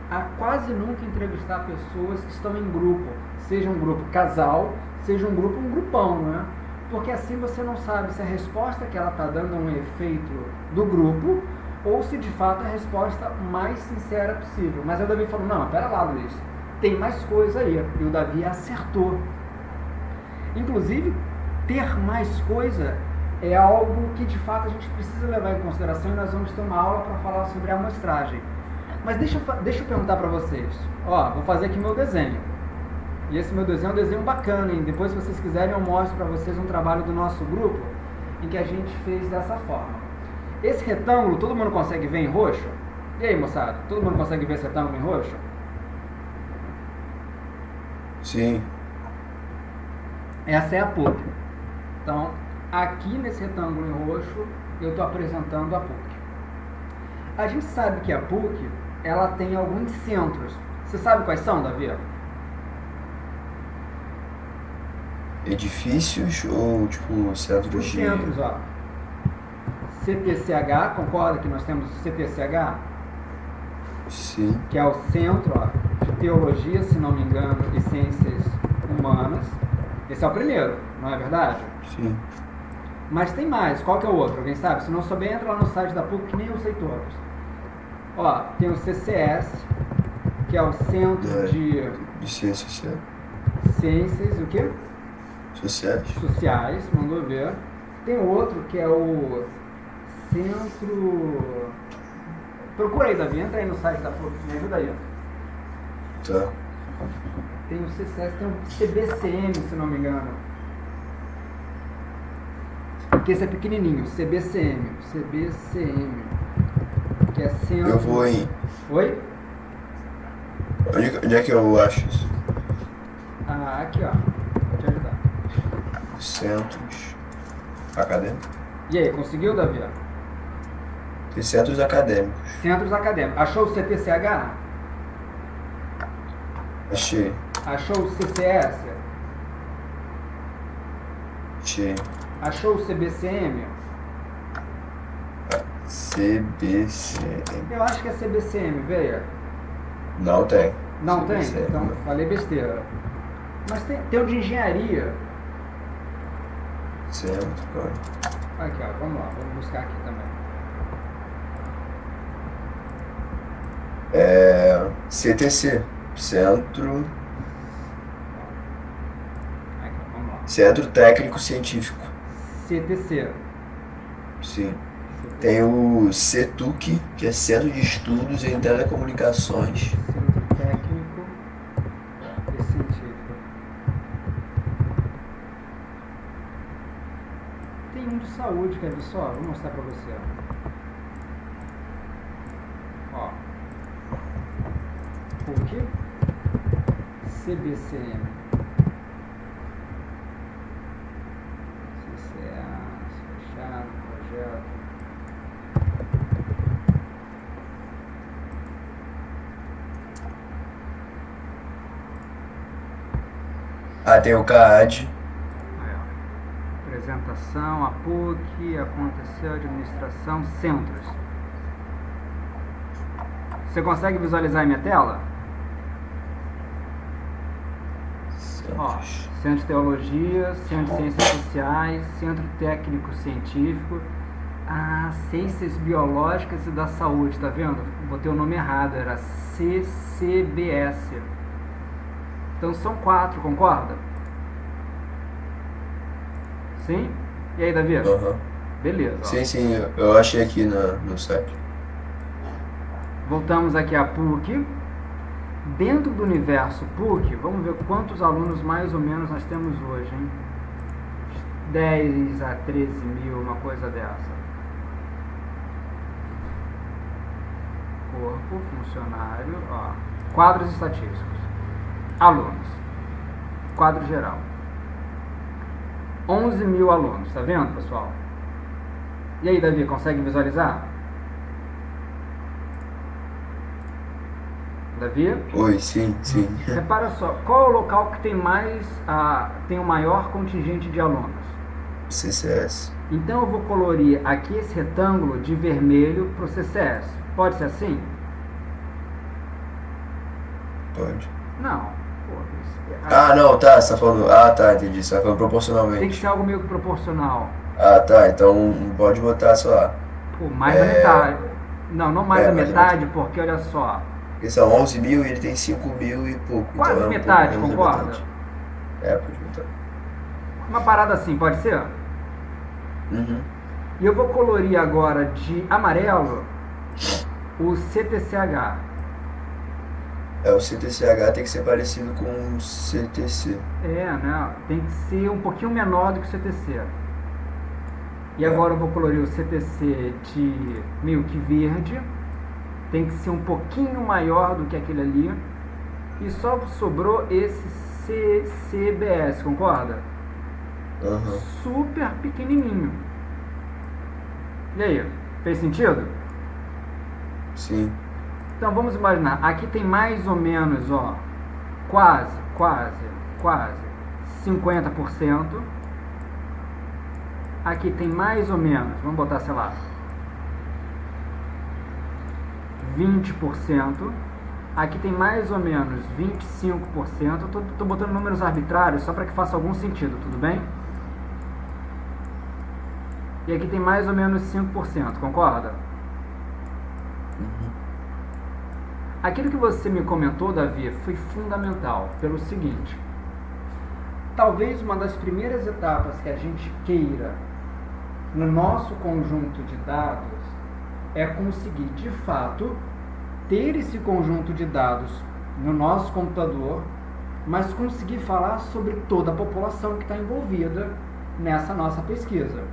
a quase nunca entrevistar pessoas que estão em grupo, seja um grupo casal, seja um grupão, né? Porque assim você não sabe se a resposta que ela está dando é um efeito do grupo ou se de fato é a resposta mais sincera possível. Mas o Davi falou, não, pera lá, Luiz, tem mais coisa aí. E o Davi acertou. Inclusive, ter mais coisa é algo que de fato a gente precisa levar em consideração e nós vamos ter uma aula para falar sobre a amostragem. Mas deixa eu perguntar para vocês. Ó, vou fazer aqui meu desenho. E esse meu desenho é um desenho bacana, hein? Depois, se vocês quiserem, eu mostro para vocês um trabalho do nosso grupo em que a gente fez dessa forma. Esse retângulo, todo mundo consegue ver em roxo? E aí, moçada? Todo mundo consegue ver esse retângulo em roxo? Sim. Essa é a PUC. Então, aqui nesse retângulo em roxo, eu estou apresentando a PUC. A gente sabe que a PUC, ela tem alguns centros. Você sabe quais são, Davi? edifícios ou tipo centros Os de. centros, ó. CTCH, concorda que nós temos o CTCH? Sim. Que é o Centro, ó, de Teologia, se não me engano, e Ciências Humanas. Esse é o primeiro, não é verdade? Sim. Mas tem mais. Qual que é o outro? Alguém sabe? Se não souber, entra lá no site da PUC, que nem eu sei todos. Ó, tem o CCS, que é o Centro de De ciências sociais. Ciências, o quê? Sociais. Sociais, mandou ver. Tem outro que é o Centro... Procura aí, Davi. Entra aí no site da PUC, me ajuda aí. Tá. Tem o CCS, tem o CBCM, se não me engano. Porque esse é pequenininho, CBCM, que é Centro... Eu vou em. Oi? Onde é que eu acho isso? Ah, aqui ó, vou te ajudar. Centros acadêmicos. E aí, conseguiu, Davi? Tem centros acadêmicos. Centros acadêmicos. Achou o CTCH? Achei. Achou o CCS? Achei. Achou o CBCM? CBCM. Eu acho que é CBCM, veio. Não tem. Não tem? CBCM, Então, não. falei besteira. Mas tem o de engenharia. Centro. Aqui, ó, vamos lá, vamos buscar aqui também. CTC. Centro. Aqui, ó, vamos lá. Centro Técnico Científico. CTC. Sim. Tem o CETUC, que é Centro de Estudos em Telecomunicações. Centro Técnico e Científico. Tem um de saúde, quer ver só? Vou mostrar pra você. Ó. PUC. CBCM. CCAS, fechado, projeto. Tem o CAAD. Aí, ó. Apresentação, a PUC, aconteceu, administração, centros. Você consegue visualizar a minha tela? Ó, Centro de Teologia, Centro de Ciências Sociais, Centro Técnico Científico, Ciências Biológicas e da Saúde, tá vendo? Botei o nome errado, era CCBS. Então são 4, concorda? Sim? E aí, Davi? Aham. Beleza. Ó. Sim, eu achei aqui no site. Voltamos aqui à PUC. Dentro do universo PUC, vamos ver quantos alunos mais ou menos nós temos hoje, hein? 10 a 13 mil, uma coisa dessa. Corpo, funcionário, ó. Quadros estatísticos. Alunos. Quadro geral. 11 mil alunos, tá vendo, pessoal? E aí, Davi, consegue visualizar? Davi? Oi, sim. Repara só, qual é o local que tem tem o maior contingente de alunos? CCS. Então eu vou colorir aqui esse retângulo de vermelho para o CCS. Pode ser assim? Pode. Não. Pô, Não, tá, você tá falando. Tá, entendi. Você tá falando proporcionalmente. tem que ser algo meio que proporcional. Tá, então pode botar só. Pô, mais da metade. Não mais da mais da metade, porque olha só. Porque são 11 mil e ele tem 5 mil e pouco. Quase então metade, menos da concorda? metade. Pode botar. Uma parada assim, pode ser? Uhum. E eu vou colorir agora de amarelo o CTCH. O CTCH tem que ser parecido com o CTC. Né? Tem que ser um pouquinho menor do que o CTC. E agora eu vou colorir o CTC de meio que verde. Tem que ser um pouquinho maior do que aquele ali. E só sobrou esse CCBS, concorda? Uhum. Super pequenininho. E aí, fez sentido? Sim. Então vamos imaginar, aqui tem mais ou menos, ó, quase 50%. Aqui tem mais ou menos, vamos botar, sei lá, 20%. Aqui tem mais ou menos 25%. Estou botando números arbitrários só para que faça algum sentido, tudo bem? E aqui tem mais ou menos 5%, concorda? Aquilo que você me comentou, Davi, foi fundamental pelo seguinte: talvez uma das primeiras etapas que a gente queira no nosso conjunto de dados é conseguir, de fato, ter esse conjunto de dados no nosso computador, mas conseguir falar sobre toda a população que está envolvida nessa nossa pesquisa.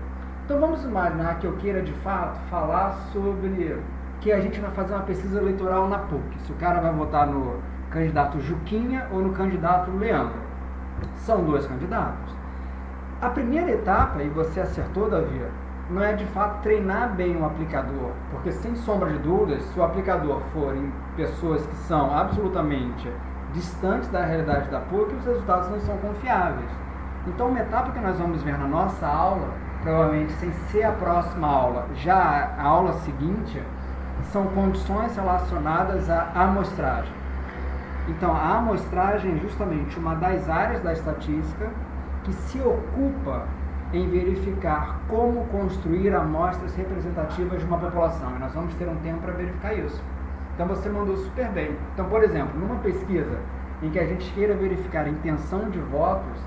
Então vamos imaginar que eu queira, de fato, falar sobre que a gente vai fazer uma pesquisa eleitoral na PUC, se o cara vai votar no candidato Juquinha ou no candidato Leandro. São dois candidatos. A primeira etapa, e você acertou, Davi, não é de fato treinar bem o aplicador, porque sem sombra de dúvidas, se o aplicador for em pessoas que são absolutamente distantes da realidade da PUC, os resultados não são confiáveis. Então, uma etapa que nós vamos ver na nossa aula, provavelmente sem ser a próxima aula, já a aula seguinte, são condições relacionadas à amostragem. Então, a amostragem é justamente uma das áreas da estatística que se ocupa em verificar como construir amostras representativas de uma população. E nós vamos ter um tempo para verificar isso. Então, você mandou super bem. Então, por exemplo, numa pesquisa em que a gente queira verificar a intenção de votos,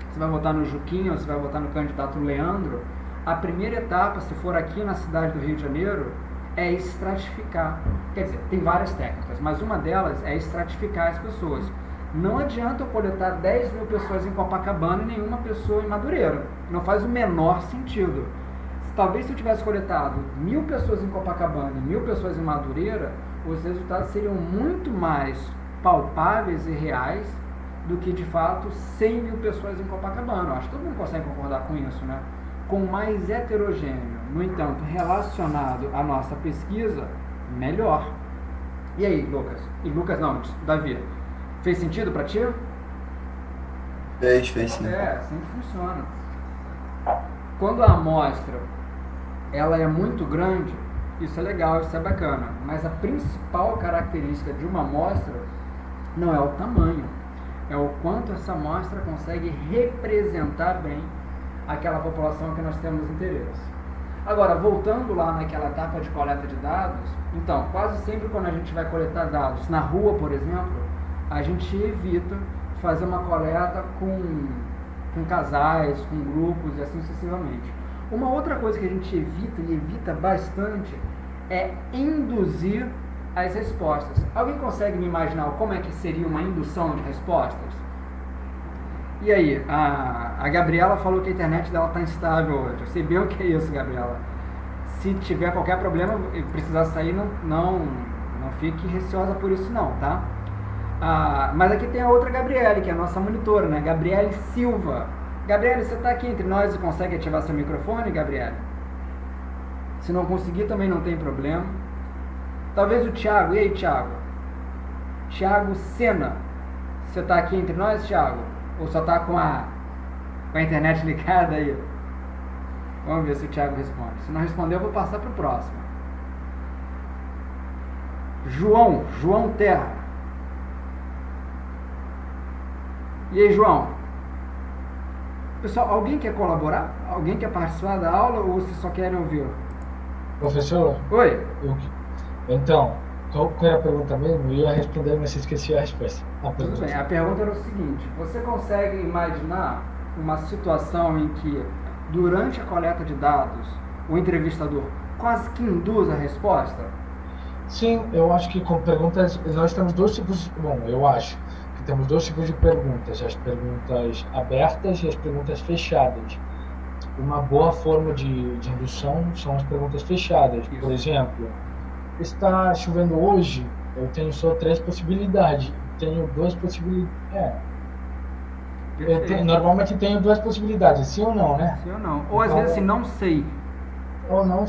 você vai votar no Juquinha ou você vai votar no candidato Leandro, a primeira etapa, se for aqui na cidade do Rio de Janeiro, é estratificar. Quer dizer, tem várias técnicas, mas uma delas é estratificar as pessoas. Não adianta eu coletar 10 mil pessoas em Copacabana e nenhuma pessoa em Madureira. Não faz o menor sentido. Talvez se eu tivesse coletado 1000 pessoas em Copacabana e 1000 pessoas em Madureira, os resultados seriam muito mais palpáveis e reais do que, de fato, 100 mil pessoas em Copacabana. Eu acho que todo mundo consegue concordar com isso, né? Com mais heterogêneo, no entanto, relacionado à nossa pesquisa, melhor. E aí, Lucas? E Lucas não, Davi. Fez sentido para ti? Fez sim. Assim funciona. Quando a amostra ela é muito grande, isso é legal, isso é bacana. Mas a principal característica de uma amostra não é o tamanho, é o quanto essa amostra consegue representar bem aquela população que nós temos interesse. Agora, voltando lá naquela etapa de coleta de dados, então, quase sempre quando a gente vai coletar dados na rua, por exemplo, a gente evita fazer uma coleta com casais, com grupos e assim sucessivamente. Uma outra coisa que a gente evita e evita bastante é induzir as respostas. Alguém consegue me imaginar como é que seria uma indução de respostas? E aí, a Gabriela falou que a internet dela está instável hoje. Eu sei bem o que é isso, Gabriela. Se tiver qualquer problema e precisar sair, não fique receosa por isso não, tá? Mas aqui tem a outra Gabriele, que é a nossa monitora, né? Gabriele Silva. Gabriele, você está aqui entre nós e consegue ativar seu microfone, Gabriele? Se não conseguir, também não tem problema. Talvez o Thiago. E aí, Thiago? Thiago Sena. Você está aqui entre nós, Thiago? Ou só está com a internet ligada aí? Vamos ver se o Thiago responde. Se não responder, eu vou passar para o próximo. João Terra. E aí, João? Pessoal, alguém quer colaborar? Alguém quer participar da aula ou vocês só querem ouvir? Professor? Oi? Então, qual era a pergunta mesmo? Eu ia responder, mas esqueci a resposta. Tudo bem, a pergunta era o seguinte: você consegue imaginar uma situação em que, durante a coleta de dados, o entrevistador quase que induz a resposta? Sim, eu acho que com perguntas, nós temos dois tipos, eu acho que temos dois tipos de perguntas, as perguntas abertas e as perguntas fechadas. Uma boa forma de indução são as perguntas fechadas. Isso. Por exemplo, está chovendo hoje, eu tenho só 3 possibilidades, tenho 2 possibilidades. Normalmente tenho 2 possibilidades, sim ou não, né? Sim ou não. Ou às vezes assim, não sei. Ou não,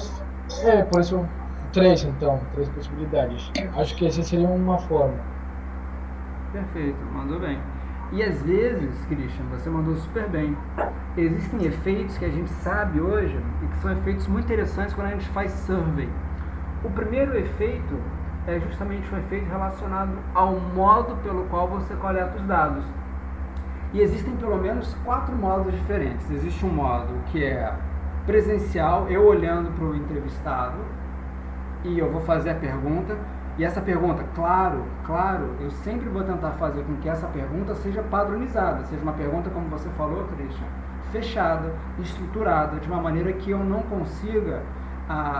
por isso 3 então, 3 possibilidades. Acho que essa seria uma forma. Perfeito, mandou bem. E às vezes, Christian, você mandou super bem. Existem efeitos que a gente sabe hoje e que são efeitos muito interessantes quando a gente faz survey. O primeiro efeito é justamente um efeito relacionado ao modo pelo qual você coleta os dados. E existem pelo menos 4 modos diferentes. Existe um modo que é presencial, eu olhando para o entrevistado e eu vou fazer a pergunta. E essa pergunta, claro, eu sempre vou tentar fazer com que essa pergunta seja padronizada, seja uma pergunta, como você falou, Christian, fechada, estruturada, de uma maneira que eu não consiga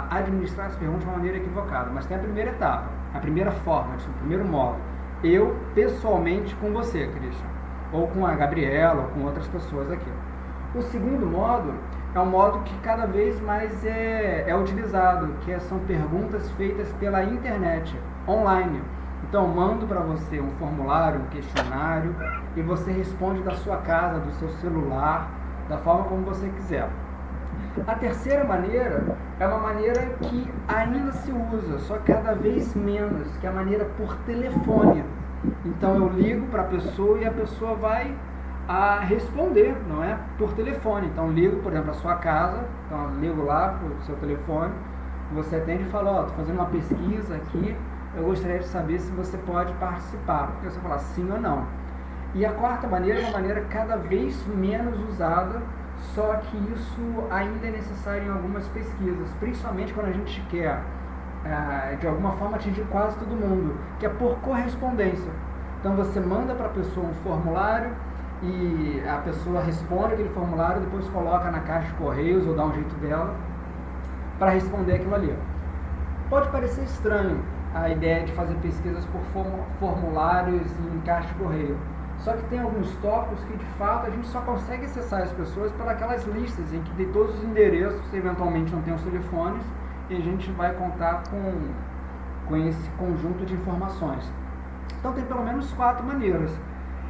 administrar essa pergunta de uma maneira equivocada. Mas tem a primeira etapa, a primeira forma, o primeiro modo. Eu, pessoalmente, com você, Christian, ou com a Gabriela, ou com outras pessoas aqui. O segundo modo é um modo que cada vez mais é utilizado, que são perguntas feitas pela internet, online. Então, eu mando para você um formulário, um questionário, e você responde da sua casa, do seu celular, da forma como você quiser. A terceira maneira é uma maneira que ainda se usa, só cada vez menos, que é a maneira por telefone. Então, eu ligo para a pessoa e a pessoa vai responder, não é? Por telefone. Então, ligo, por exemplo, a sua casa, então eu ligo lá para o seu telefone, você atende e fala, estou fazendo uma pesquisa aqui, eu gostaria de saber se você pode participar. Porque você fala sim ou não. E a quarta maneira é uma maneira cada vez menos usada, só que isso ainda é necessário em algumas pesquisas, principalmente quando a gente quer, de alguma forma, atingir quase todo mundo, que é por correspondência. Então, você manda para a pessoa um formulário, e a pessoa responde aquele formulário, depois coloca na caixa de correios ou dá um jeito dela para responder aquilo ali. Pode parecer estranho a ideia de fazer pesquisas por formulários em caixa de correio, só que tem alguns tópicos que de fato a gente só consegue acessar as pessoas pelas listas em que tem todos os endereços, eventualmente não tem os telefones, e a gente vai contar com esse conjunto de informações. Então tem pelo menos 4 maneiras.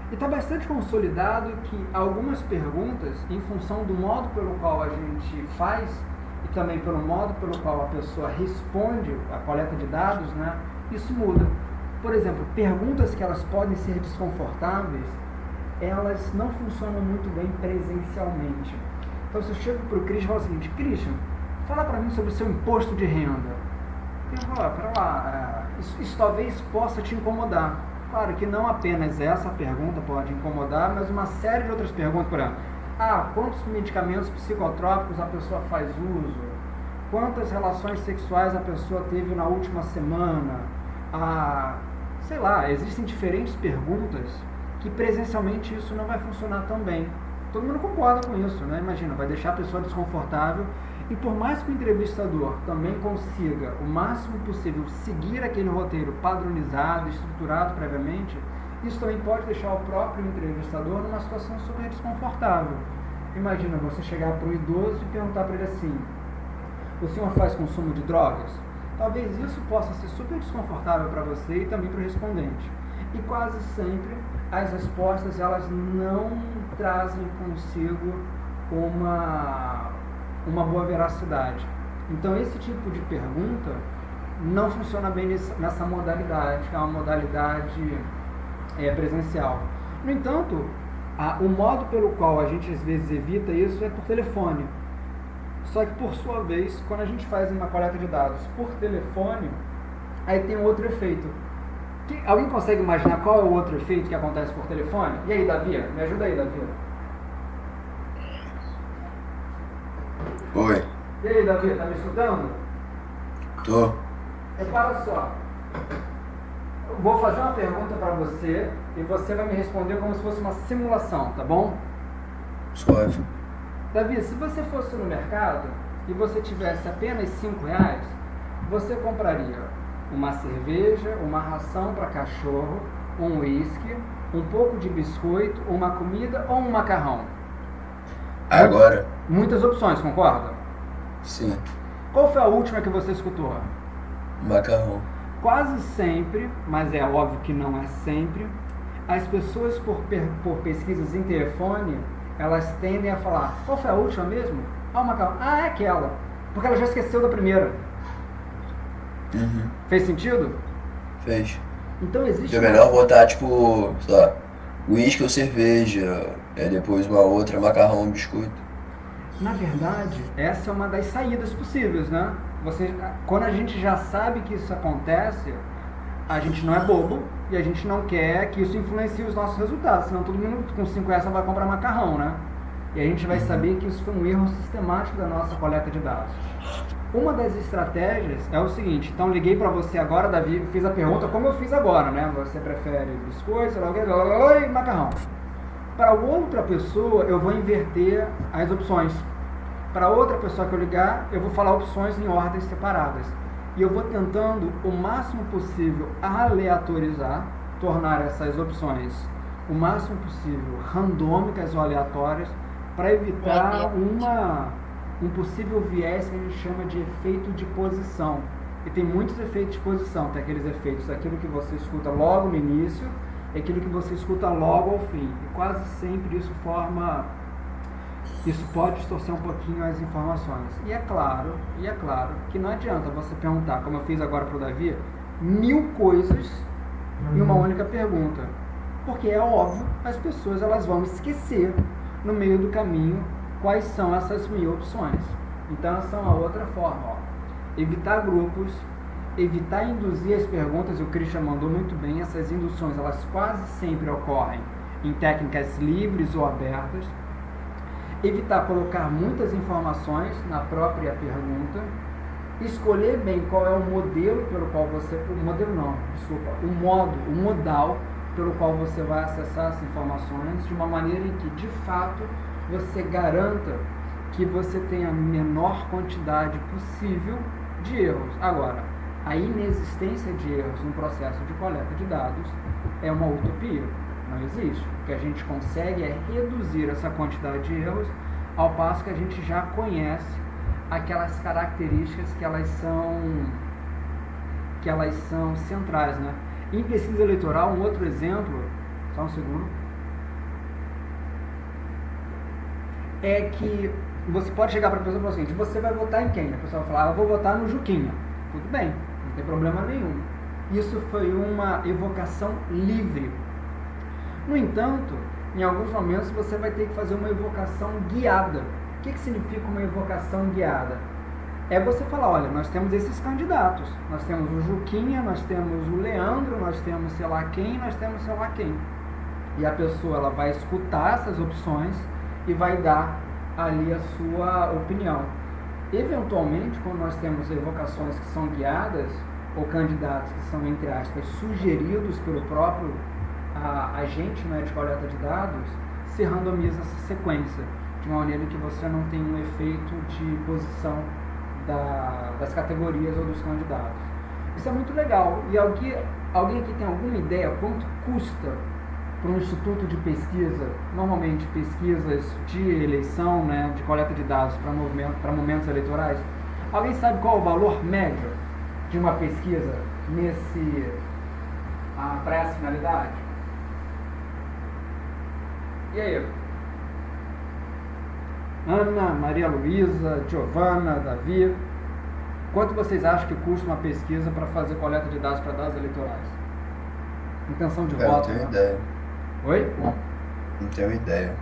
E está bastante consolidado que algumas perguntas, em função do modo pelo qual a gente faz e também pelo modo pelo qual a pessoa responde a coleta de dados, né, isso muda. Por exemplo, perguntas que elas podem ser desconfortáveis, elas não funcionam muito bem presencialmente. Então, se eu chego para o Christian e falo o seguinte, Christian, fala para mim sobre o seu imposto de renda. Eu falo, pera lá, isso talvez possa te incomodar. Claro que não apenas essa pergunta pode incomodar, mas uma série de outras perguntas, por exemplo, quantos medicamentos psicotrópicos a pessoa faz uso? Quantas relações sexuais a pessoa teve na última semana? Sei lá, existem diferentes perguntas que presencialmente isso não vai funcionar tão bem. Todo mundo concorda com isso, né? Imagina, vai deixar a pessoa desconfortável. E por mais que o entrevistador também consiga o máximo possível seguir aquele roteiro padronizado, estruturado previamente, isso também pode deixar o próprio entrevistador numa situação super desconfortável. Imagina você chegar para o idoso e perguntar para ele assim, o senhor faz consumo de drogas? Talvez isso possa ser super desconfortável para você e também para o respondente. E quase sempre as respostas elas não trazem consigo uma boa veracidade. Então esse tipo de pergunta não funciona bem nessa modalidade, que é uma modalidade presencial. No entanto, o modo pelo qual a gente às vezes evita isso é por telefone. Só que por sua vez, quando a gente faz uma coleta de dados por telefone, aí tem um outro efeito. Alguém consegue imaginar qual é o outro efeito que acontece por telefone? E aí, Davi? Me ajuda aí, Davi. Oi. E aí, Davi, tá me escutando? Tô. Repara só. Eu vou fazer uma pergunta para você e você vai me responder como se fosse uma simulação, tá bom? Suave. Davi, se você fosse no mercado e você tivesse apenas R$5, você compraria uma cerveja, uma ração para cachorro, um uísque, um pouco de biscoito, uma comida ou um macarrão? Agora? Muitas opções, concorda? Sim. Qual foi a última que você escutou? Macarrão. Quase sempre, mas é óbvio que não é sempre, as pessoas por pesquisas em telefone, elas tendem a falar, qual foi a última mesmo? O macarrão. É aquela. Porque ela já esqueceu da primeira. Uhum. Fez sentido? Fez. Então existe... É melhor botar, tipo, sei lá, uísque ou cerveja, depois uma outra, macarrão ou biscoito. Na verdade, essa é uma das saídas possíveis, né? Quando a gente já sabe que isso acontece, a gente não é bobo e a gente não quer que isso influencie os nossos resultados, senão todo mundo com 5S vai comprar macarrão, né? E a gente vai saber que isso foi um erro sistemático da nossa coleta de dados. Uma das estratégias é o seguinte, então liguei para você agora, Davi, fiz a pergunta como eu fiz agora, né? Você prefere biscoito, sei lá o que, e macarrão. Para outra pessoa, eu vou inverter as opções. Para outra pessoa que eu ligar, eu vou falar opções em ordens separadas. E eu vou tentando o máximo possível aleatorizar, tornar essas opções o máximo possível randômicas ou aleatórias, para evitar um possível viés que a gente chama de efeito de posição. E tem muitos efeitos de posição, tem aqueles efeitos daquilo que você escuta logo no início e aquilo que você escuta logo ao fim. E quase sempre isso pode distorcer um pouquinho as informações. E é claro que não adianta você perguntar, como eu fiz agora para o Davi, 1000 coisas em uma única pergunta. Porque é óbvio, as pessoas elas vão esquecer no meio do caminho quais são essas 1000 opções. Então essa é uma outra forma. Evitar grupos, evitar induzir as perguntas, o Christian mandou muito bem, essas induções elas quase sempre ocorrem em técnicas livres ou abertas. Evitar colocar muitas informações na própria pergunta, escolher bem qual é o modelo pelo qual o modal pelo qual você vai acessar as informações, de uma maneira em que, de fato, você garanta que você tenha a menor quantidade possível de erros. Agora, a inexistência de erros no processo de coleta de dados é uma utopia. Não existe. O que a gente consegue é reduzir essa quantidade de erros, ao passo que a gente já conhece aquelas características que elas são centrais, né? Em pesquisa eleitoral, um outro exemplo, só um segundo, é que você pode chegar para a pessoa e falar assim, você vai votar em quem? A pessoa vai falar, eu vou votar no Juquinha. Tudo bem, não tem problema nenhum. Isso foi uma evocação livre. No entanto, em alguns momentos você vai ter que fazer uma evocação guiada. O que significa uma evocação guiada? É você falar, olha, nós temos esses candidatos. Nós temos o Juquinha, nós temos o Leandro, nós temos sei lá quem, nós temos sei lá quem. E a pessoa ela vai escutar essas opções e vai dar ali a sua opinião. Eventualmente, quando nós temos evocações que são guiadas, ou candidatos que são, entre aspas, sugeridos pelo próprio agente, né, de coleta de dados, se randomiza essa sequência, de uma maneira que você não tem um efeito de posição das categorias ou dos candidatos. Isso é muito legal. E alguém aqui tem alguma ideia quanto custa para um instituto de pesquisa, normalmente pesquisas de eleição, né, de coleta de dados para momentos eleitorais? Alguém sabe qual é o valor médio de uma pesquisa para essa finalidade? E aí? Ana, Maria Luísa, Giovana, Davi, quanto vocês acham que custa uma pesquisa para fazer coleta de dados para dados eleitorais? Intenção de voto? Não tenho ideia. Oi? Não tenho ideia.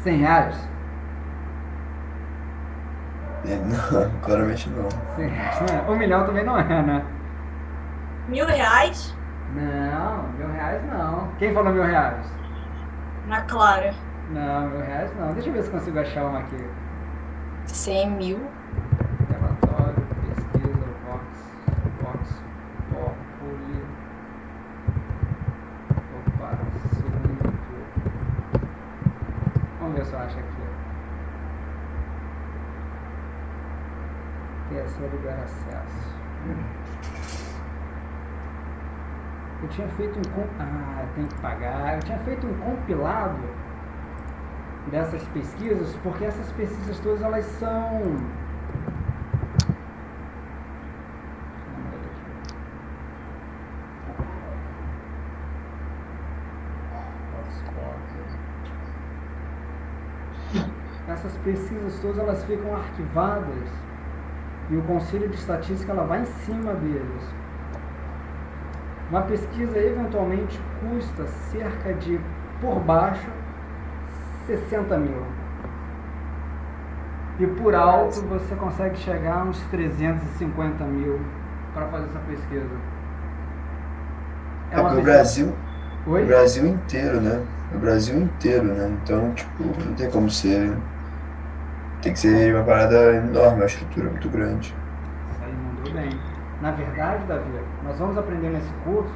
R$100? Não, claramente não. R$100, não é? 1 milhão também não é, né? R$1.000? Não, R$1.000 não. Quem falou R$1.000? Na Clara. Não, R$1.000 não. Deixa eu ver se consigo achar uma aqui. 100 mil. Relatório, pesquisa, Vox Populi. Opa, assunto. Vamos ver se eu acho aqui. Terceiro lugar acesso. Eu tinha feito tem que pagar. Eu tinha feito um compilado dessas pesquisas, porque essas pesquisas todas elas são ficam arquivadas e o Conselho de Estatística ela vai em cima deles. Uma pesquisa eventualmente custa cerca de por baixo, 60 mil. E por alto você consegue chegar a uns 350 mil para fazer essa pesquisa. É porque o Brasil inteiro, né? O Brasil inteiro, né? Então, tipo, não tem como ser. Tem que ser uma parada enorme, uma estrutura muito grande. Isso aí mandou bem. Na verdade, Davi, nós vamos aprender nesse curso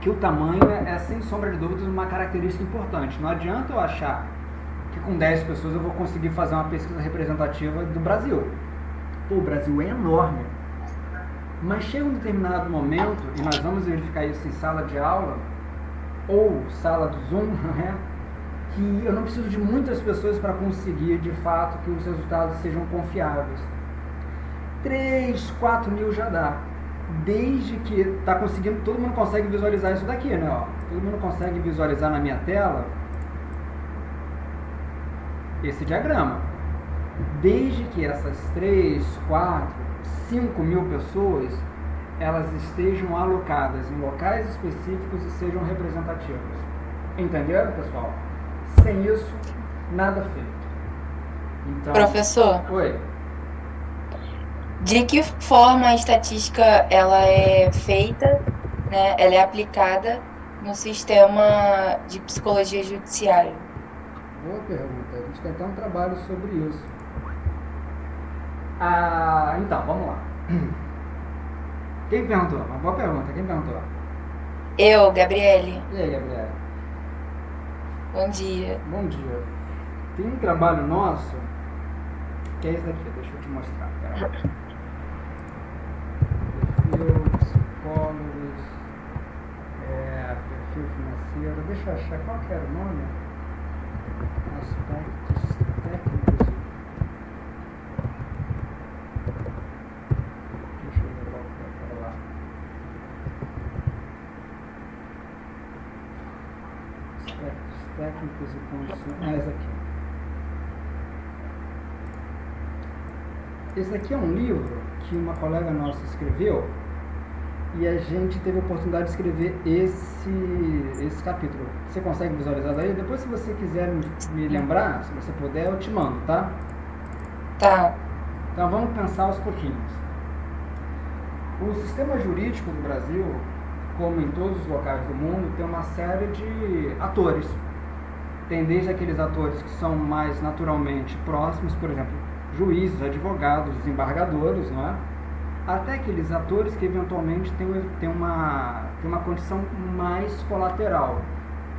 que o tamanho é, sem sombra de dúvidas, uma característica importante. Não adianta eu achar que com 10 pessoas eu vou conseguir fazer uma pesquisa representativa do Brasil. Pô, o Brasil é enorme. Mas chega um determinado momento, e nós vamos verificar isso em sala de aula, ou sala do Zoom, né? Que eu não preciso de muitas pessoas para conseguir, de fato, que os resultados sejam confiáveis. 3, 4 mil já dá. Desde que está conseguindo, todo mundo consegue visualizar isso daqui, né? Ó, todo mundo consegue visualizar na minha tela esse diagrama. Desde que essas 3, 4, 5 mil pessoas, elas estejam alocadas em locais específicos e sejam representativas. Entenderam, pessoal? Sem isso, nada feito. Então, Professor, oi. de que forma a estatística ela é feita, né? Ela é aplicada no sistema de psicologia judiciária? Boa pergunta. A gente tem até um trabalho sobre isso. Então, vamos lá. Quem perguntou? Uma boa pergunta. Quem perguntou? Eu, Gabriele. E aí, Gabriela? Bom dia. Bom dia. Tem um trabalho nosso que é esse daqui. Deixa eu te mostrar. Pera aí. Perfil, psicólogos, perfil financeiro. Deixa eu achar qual que era o nome. Aspectos técnicos. Deixa eu ver qual que era lá. Aspectos técnicos e condições. Esse aqui. Esse aqui é um livro que uma colega nossa escreveu e a gente teve a oportunidade de escrever esse capítulo. Você consegue visualizar daí? Depois, se você quiser me lembrar, se você puder, eu te mando, tá? Tá. Então vamos pensar aos pouquinhos. O sistema jurídico do Brasil, como em todos os locais do mundo, tem uma série de atores. Tem desde aqueles atores que são mais naturalmente próximos, por exemplo, juízes, advogados, desembargadores, não é? Até aqueles atores que eventualmente têm uma condição mais colateral.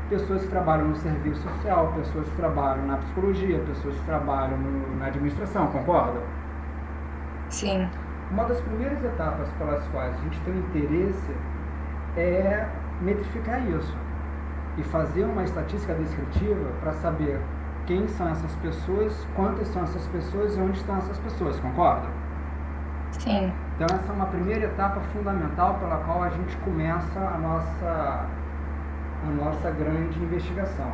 Pessoas que trabalham no serviço social, pessoas que trabalham na psicologia, pessoas que trabalham na administração, concorda? Sim. Uma das primeiras etapas pelas quais a gente tem interesse é metrificar isso e fazer uma estatística descritiva para saber quem são essas pessoas, quantas são essas pessoas e onde estão essas pessoas, concorda? Sim. Então essa é uma primeira etapa fundamental pela qual a gente começa a nossa grande investigação.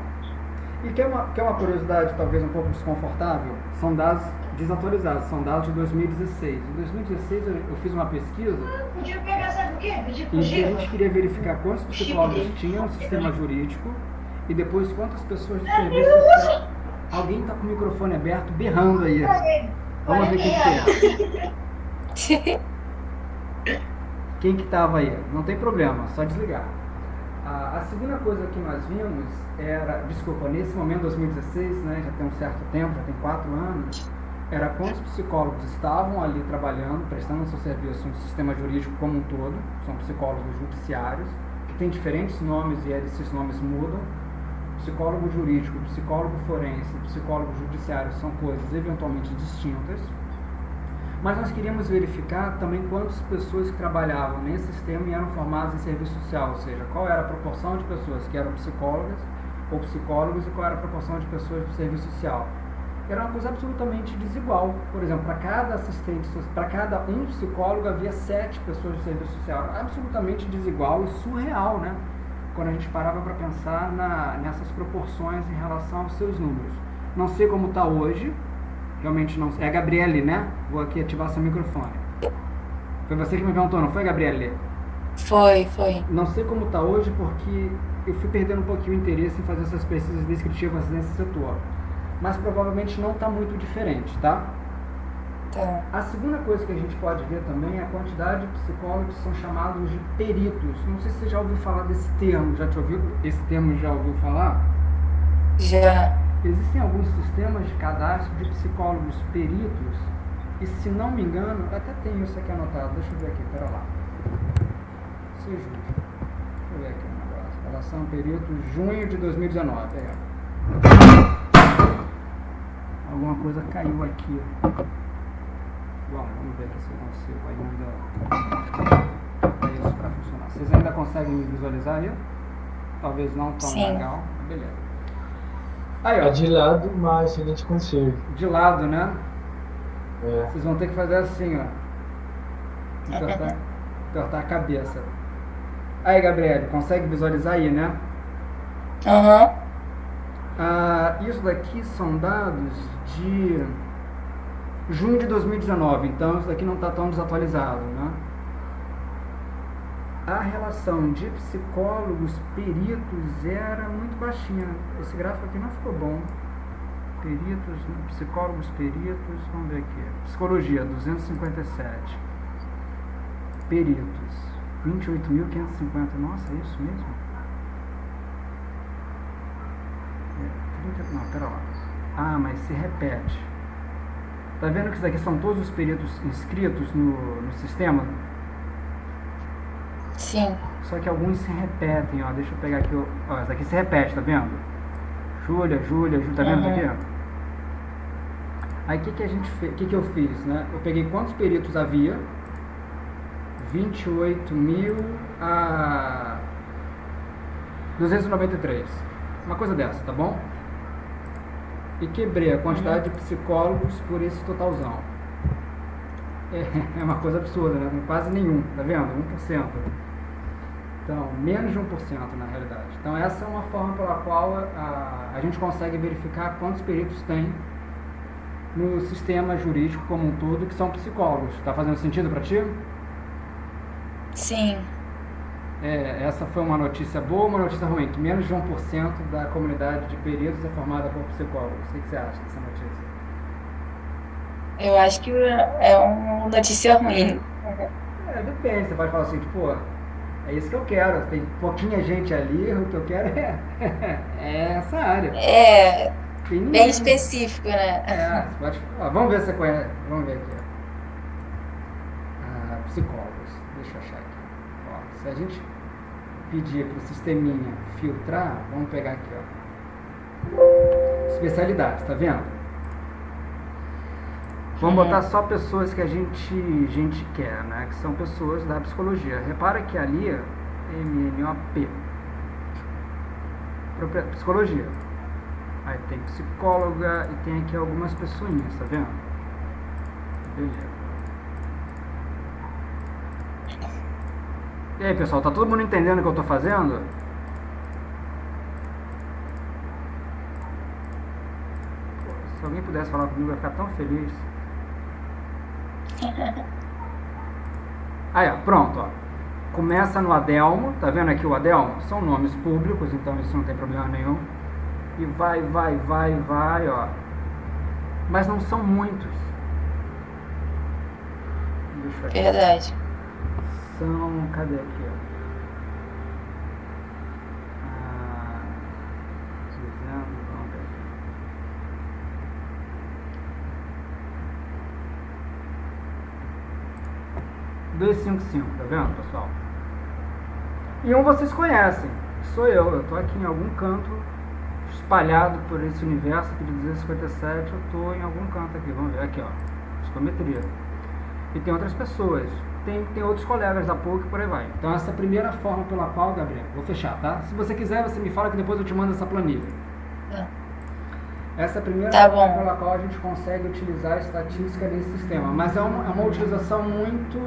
E quer uma curiosidade talvez um pouco desconfortável? São dados desatualizados, são dados de 2016. Em 2016 eu fiz uma pesquisa Podia pegar, sabe o quê? Podia em que a fugir. gente queria verificar quantos psicólogos tinham no sistema jurídico e depois quantas pessoas de serviço social. Alguém está com o microfone aberto, berrando aí. Vamos ver quem que é. Quem que estava aí? Não tem problema, só desligar. A segunda coisa que nós vimos era, desculpa, nesse momento, 2016, né, já tem um certo tempo, já tem 4 anos, era quantos psicólogos estavam ali trabalhando, prestando seu serviço no sistema jurídico como um todo, são psicólogos judiciários, que têm diferentes nomes e esses nomes mudam. Psicólogo jurídico, psicólogo forense, psicólogo judiciário são coisas eventualmente distintas. Mas nós queríamos verificar também quantas pessoas que trabalhavam nesse sistema e eram formadas em serviço social, ou seja, qual era a proporção de pessoas que eram psicólogas ou psicólogos e qual era a proporção de pessoas do serviço social. Era uma coisa absolutamente desigual. Por exemplo, para cada assistente, para cada um psicólogo havia 7 pessoas do serviço social. Era absolutamente desigual e surreal, né? Quando a gente parava para pensar nessas proporções em relação aos seus números. Não sei como está hoje. Realmente não sei. É a Gabriele, né? Vou aqui ativar seu microfone. Foi você que me perguntou, não foi, Gabriele? Foi. Não sei como está hoje, porque eu fui perdendo um pouquinho o interesse em fazer essas pesquisas descritivas nesse setor. Mas provavelmente não está muito diferente, tá? Tá. A segunda coisa que a gente pode ver também é a quantidade de psicólogos que são chamados de peritos. Não sei se você já ouviu falar desse termo. Já te ouviu? Esse termo já ouviu falar? Já. Existem alguns sistemas de cadastro de psicólogos peritos. E se não me engano, até tenho isso aqui anotado. Deixa eu ver aqui, pera lá. Deixa eu ver aqui um negócio. Relação perito, junho de 2019. Alguma coisa caiu aqui. Bom, vamos ver aqui se eu consigo ainda isso para funcionar. Vocês ainda conseguem visualizar aí? Talvez não tão Sim. legal. Beleza. Aí, ó. É de lado, mas a gente consegue. De lado, né? É. Vocês vão ter que fazer assim, ó. Tortar a cabeça. Aí, Gabriele, consegue visualizar aí, né? Aham. Isso daqui são dados de junho de 2019, então isso daqui não está tão desatualizado, né? A relação de psicólogos peritos era muito baixinha. Esse gráfico aqui não ficou bom. Peritos, psicólogos peritos, vamos ver aqui. Psicologia, 257. Peritos, 28.550. Nossa, é isso mesmo? Não, pera lá. Mas se repete. Tá vendo que isso daqui são todos os peritos inscritos no sistema? Sim. Só que alguns se repetem, ó. Deixa eu pegar aqui, ó. Essa aqui se repete, tá vendo? Júlia, tá vendo isso aqui? Aí o que a gente fez? O que eu fiz, né? Eu peguei quantos peritos havia? 28.293. Uma coisa dessa, tá bom? E quebrei a quantidade de psicólogos por esse totalzão. É uma coisa absurda, né? Quase nenhum, tá vendo? 1%. Então, menos de 1% na realidade. Então, essa é uma forma pela qual a gente consegue verificar quantos peritos tem no sistema jurídico como um todo que são psicólogos. Tá fazendo sentido para ti? Sim. Essa foi uma notícia boa ou uma notícia ruim? Que menos de 1% da comunidade de peritos é formada por psicólogos. O que você acha dessa notícia? Eu acho que é uma notícia ruim. Depende. Você pode falar assim, tipo, é isso que eu quero. Tem pouquinha gente ali, o que eu quero é essa área. Tem Bem específico, né? Você pode falar. Vamos ver se você conhece. Vamos ver aqui. Psicólogos. Deixa eu achar aqui. Ó, se a gente pedir para o sisteminha filtrar, vamos pegar aqui, ó. Especialidades, tá vendo? Vamos botar só pessoas que a gente quer, né? Que são pessoas da psicologia. Repara que ali é MNOP. Psicologia. Aí tem psicóloga e tem aqui algumas pessoinhas, tá vendo? Beleza. E aí, pessoal, tá todo mundo entendendo o que eu tô fazendo? Pô, se alguém pudesse falar comigo, eu ia ficar tão feliz. Aí, ó, pronto, ó. Começa no Adelmo, tá vendo aqui o Adelmo? São nomes públicos, então isso não tem problema nenhum. E vai, ó. Mas não são muitos. Deixa eu ver. Verdade. Cadê aqui, ó? Dizendo, vamos ver aqui. tá vendo, pessoal? E vocês conhecem, sou eu tô aqui em algum canto, espalhado por esse universo aqui de 257, eu tô em algum canto aqui, vamos ver, aqui ó, psicometria. E tem outras pessoas. Tem outros colegas da PUC e por aí vai. Então essa é a primeira forma pela qual, Gabriel, vou fechar, tá? Se você quiser, você me fala que depois eu te mando essa planilha. Essa é a primeira forma pela qual a gente consegue utilizar a estatística nesse sistema. Mas é uma utilização muito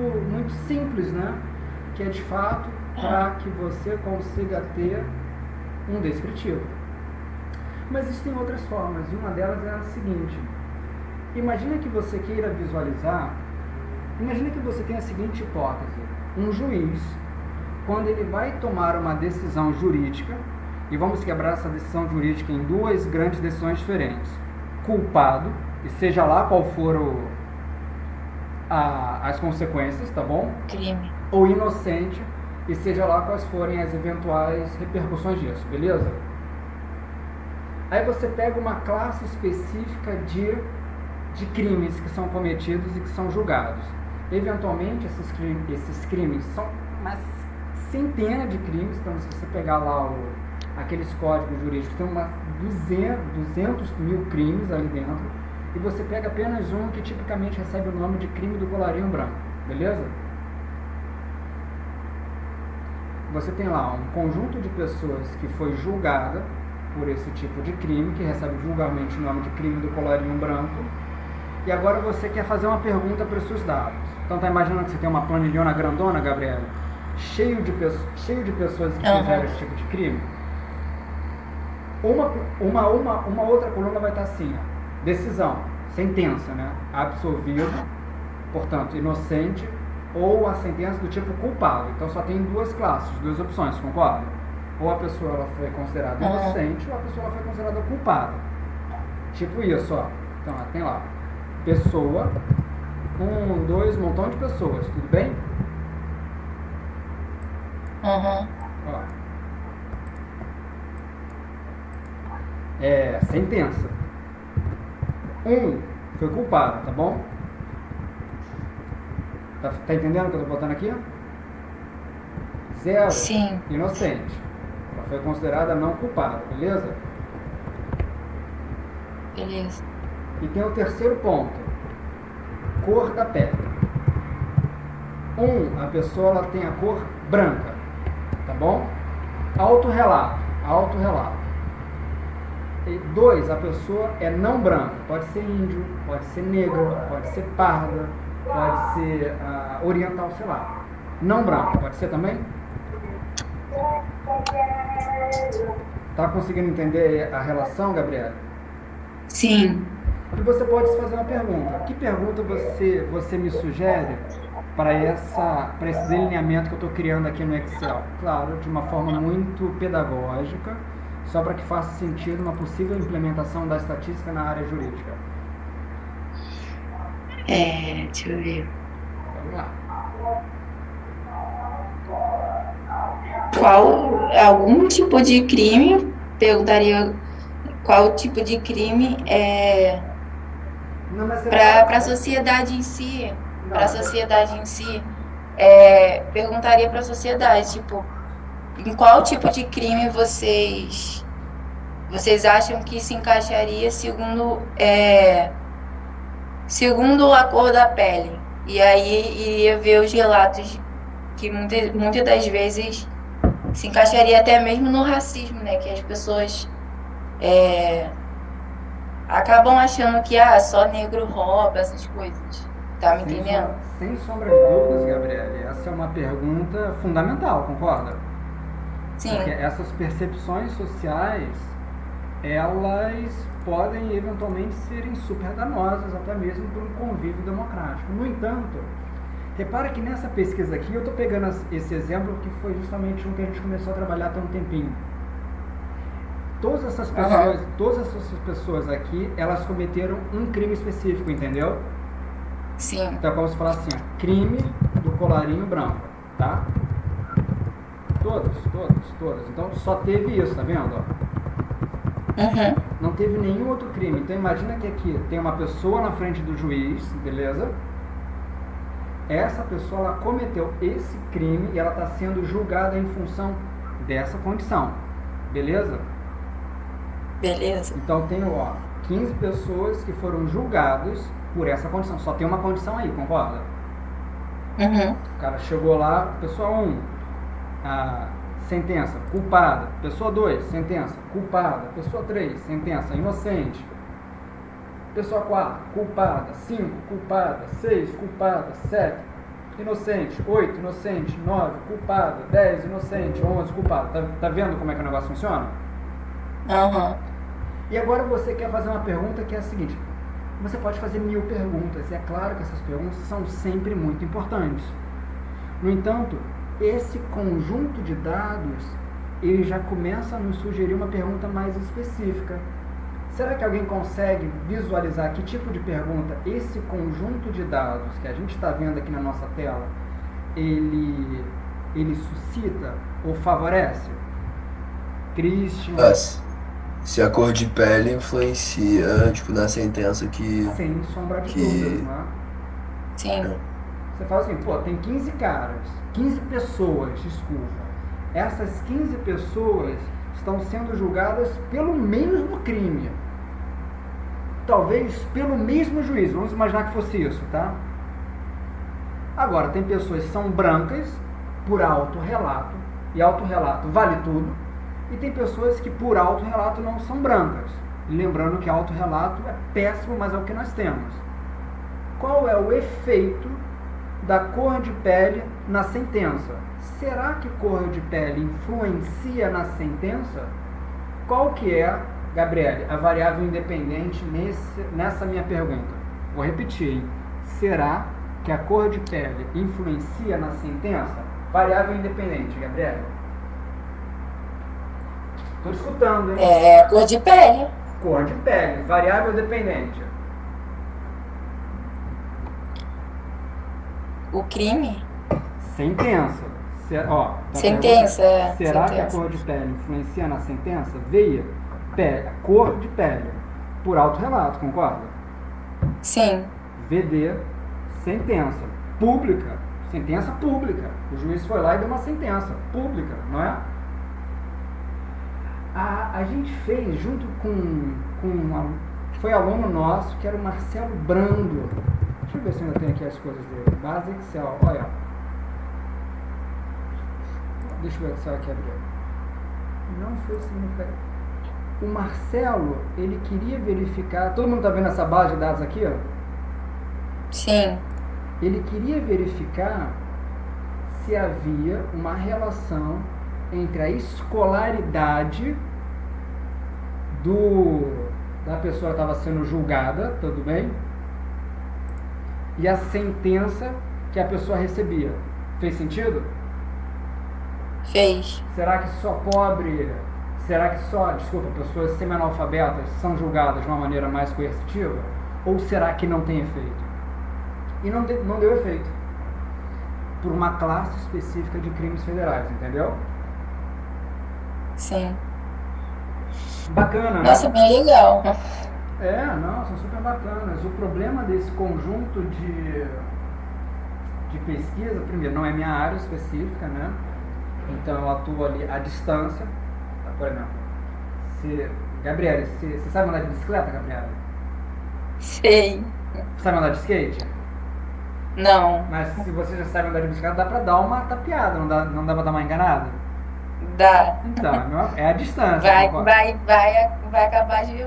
simples, né? Que é de fato para que você consiga ter um descritivo. Mas existem outras formas, e uma delas é a seguinte. Imagina que você queira visualizar. Imagina que você tem a seguinte hipótese: um juiz quando ele vai tomar uma decisão jurídica, e vamos quebrar essa decisão jurídica em duas grandes decisões diferentes. Culpado, e seja lá qual for as consequências, tá bom? Crime. Ou inocente, e seja lá quais forem as eventuais repercussões disso, beleza? Aí você pega uma classe específica de crimes que são cometidos e que são julgados. Eventualmente, esses crimes são uma centena de crimes, então se você pegar lá aqueles códigos jurídicos, tem 200 mil crimes ali dentro, e você pega apenas um que tipicamente recebe o nome de crime do colarinho branco, beleza? Você tem lá um conjunto de pessoas que foi julgada por esse tipo de crime, que recebe vulgarmente o nome de crime do colarinho branco, e agora você quer fazer uma pergunta para os seus dados. Então tá imaginando que você tem uma planilhona grandona, Gabriela, cheio de pessoas que fizeram esse tipo de crime? Uma outra coluna vai estar assim, ó, decisão, sentença, né? Absolvido, portanto, inocente, ou a sentença do tipo culpado. Então só tem duas classes, duas opções, concorda? Ou a pessoa ela foi considerada inocente, ou a pessoa ela foi considerada culpada. Tipo isso, ó. Então, ó, tem lá, pessoa, 1, 2, montão de pessoas, tudo bem? Ó. Sentença. 1 foi culpado, tá bom? Tá entendendo o que eu tô botando aqui? 0, Sim. inocente. Ela foi considerada não culpada, beleza? Beleza. E tem o terceiro ponto. Cor da pele. 1, a pessoa ela tem a cor branca, tá bom? Autorrelato. 2, a pessoa é não branca. Pode ser índio, pode ser negro, pode ser parda, pode ser oriental, sei lá. Não branca, pode ser também? Tá conseguindo entender a relação, Gabriela? Sim. E você pode se fazer uma pergunta. Que pergunta você me sugere para esse delineamento que eu estou criando aqui no Excel? Claro, de uma forma muito pedagógica, só para que faça sentido uma possível implementação da estatística na área jurídica. Deixa eu ver. Vamos lá. Algum tipo de crime, perguntaria qual tipo de crime para a sociedade em si, perguntaria para a sociedade, tipo, em qual tipo de crime vocês acham que se encaixaria segundo a cor da pele? E aí iria ver os relatos que muitas das vezes se encaixaria até mesmo no racismo, né? Que as pessoas acabam achando que só negro rouba, essas coisas. Tá me entendendo? Sem sombra de dúvidas, Gabriele, essa é uma pergunta fundamental, concorda? Sim. Porque essas percepções sociais, elas podem eventualmente serem super danosas, até mesmo para um convívio democrático. No entanto, repara que nessa pesquisa aqui, eu estou pegando esse exemplo que foi justamente um que a gente começou a trabalhar há um tempinho. Todas essas pessoas aqui, elas cometeram um crime específico, entendeu? Sim. Então, como se falar assim, crime do colarinho branco, tá? Todas. Então, só teve isso, tá vendo? Não teve nenhum outro crime. Então, imagina que aqui tem uma pessoa na frente do juiz, beleza? Essa pessoa, ela cometeu esse crime e ela está sendo julgada em função dessa condição, beleza? Beleza. Então, tem, 15 pessoas que foram julgadas por essa condição. Só tem uma condição aí, concorda? O cara chegou lá, pessoa 1, sentença, culpada. Pessoa 2, sentença, culpada. Pessoa 3, sentença, inocente. Pessoa 4, culpada. 5, culpada. 6, culpada. 7, inocente. 8, inocente. 9, culpada. 10, inocente. 11, culpada. Tá vendo como é que o negócio funciona? E agora você quer fazer uma pergunta que é a seguinte: você pode fazer 1000 perguntas, e é claro que essas perguntas são sempre muito importantes. No entanto, esse conjunto de dados, ele já começa a nos sugerir uma pergunta mais específica. Será que alguém consegue visualizar que tipo de pergunta esse conjunto de dados que a gente está vendo aqui na nossa tela, ele suscita ou favorece? Christian? Se a cor de pele influencia, tipo, na sentença que... Sem sombra de dúvidas, não é? Sim. Você fala assim, pô, tem 15 caras, 15 pessoas, desculpa. Essas 15 pessoas estão sendo julgadas pelo mesmo crime. Talvez pelo mesmo juiz, vamos imaginar que fosse isso, tá? Agora, tem pessoas que são brancas por autorrelato, e autorrelato vale tudo, e tem pessoas que por autorrelato não são brancas. E lembrando que autorrelato é péssimo, mas é o que nós temos. Qual é o efeito da cor de pele na sentença? Será que cor de pele influencia na sentença? Qual que é, Gabriele, a variável independente nessa minha pergunta? Vou repetir, hein? Será que a cor de pele influencia na sentença? Variável independente, Gabriele. Estou escutando, hein? É cor de pele. Cor de pele, variável dependente. O crime? Sentença. Sentença, Será sentença. que a cor de pele influencia na sentença? Veia, pele, cor de pele. Por autorrelato, concorda? Sim. VD, sentença. Pública. Sentença pública. O juiz foi lá e deu uma sentença pública, não é? A gente fez junto foi aluno nosso, que era o Marcelo Brando. Deixa eu ver se ainda tem aqui as coisas dele. Base Excel, olha. Deixa eu ver o Excel aqui, Gabriel. Não foi significativo. O Marcelo, ele queria verificar... Todo mundo está vendo essa base de dados aqui, ó? Sim. Ele queria verificar se havia uma relação entre a escolaridade da pessoa que estava sendo julgada, tudo bem? E a sentença que a pessoa recebia. Fez sentido? Fez. Será que só pessoas semi-analfabetas são julgadas de uma maneira mais coercitiva? Ou será que não tem efeito? E não deu efeito. Por uma classe específica de crimes federais, entendeu? Sim. Bacana, né? Nossa, bem legal. Não, são super bacanas. O problema desse conjunto de pesquisa, primeiro, não é minha área específica, né? Então eu atuo ali à distância. Por exemplo, Gabriela, você sabe andar de bicicleta, Gabriela? Sei. Sabe andar de skate? Não. Mas se você já sabe andar de bicicleta, dá pra dar uma tapeada, não dá pra dar uma enganada? Dá. Então, é a distância. Vai acabar de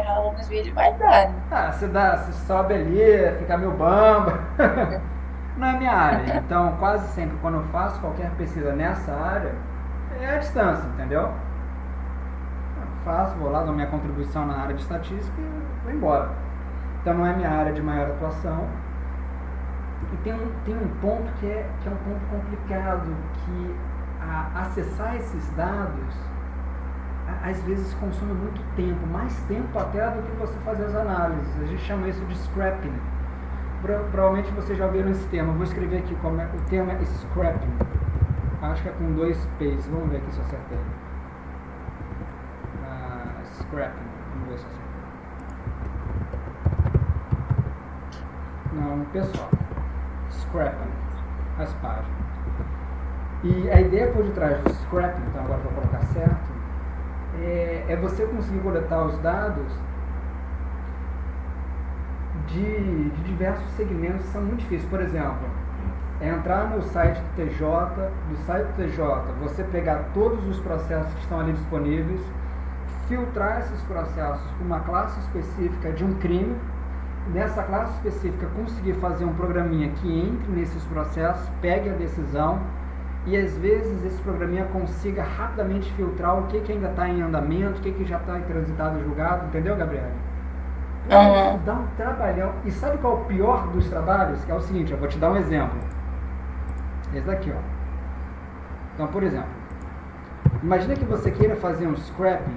ralando os vídeos, mas dá. Você sobe ali, fica meio bamba. Não é minha área. Então, quase sempre, quando eu faço qualquer pesquisa nessa área, é a distância, entendeu? Eu faço, vou lá, dou minha contribuição na área de estatística e vou embora. Então, não é minha área de maior atuação. E tem um ponto que é um ponto complicado, que acessar esses dados às vezes consome muito tempo, mais tempo até do que você fazer as análises. A gente chama isso de scrapping. Provavelmente vocês já ouviram esse termo. Eu vou escrever aqui como o termo é scrapping. Acho que é com 2 P's. Vamos ver aqui se eu acertei. Scrapping. Vamos ver se eu acertei. Não, pessoal. Scrapping. As páginas. E a ideia por detrás do scrapping, então agora vou colocar certo, é você conseguir coletar os dados de diversos segmentos que são muito difíceis. Por exemplo, entrar no site do TJ, você pegar todos os processos que estão ali disponíveis, filtrar esses processos para uma classe específica de um crime, nessa classe específica conseguir fazer um programinha que entre nesses processos, pegue a decisão, e às vezes esse programinha consiga rapidamente filtrar o que ainda está em andamento, o que já está transitado e julgado, entendeu, Gabriela? Uhum. Dá um trabalhão. E sabe qual é o pior dos trabalhos? Que é o seguinte, eu vou te dar um exemplo. Esse daqui, ó. Então, por exemplo, imagina que você queira fazer um scrapping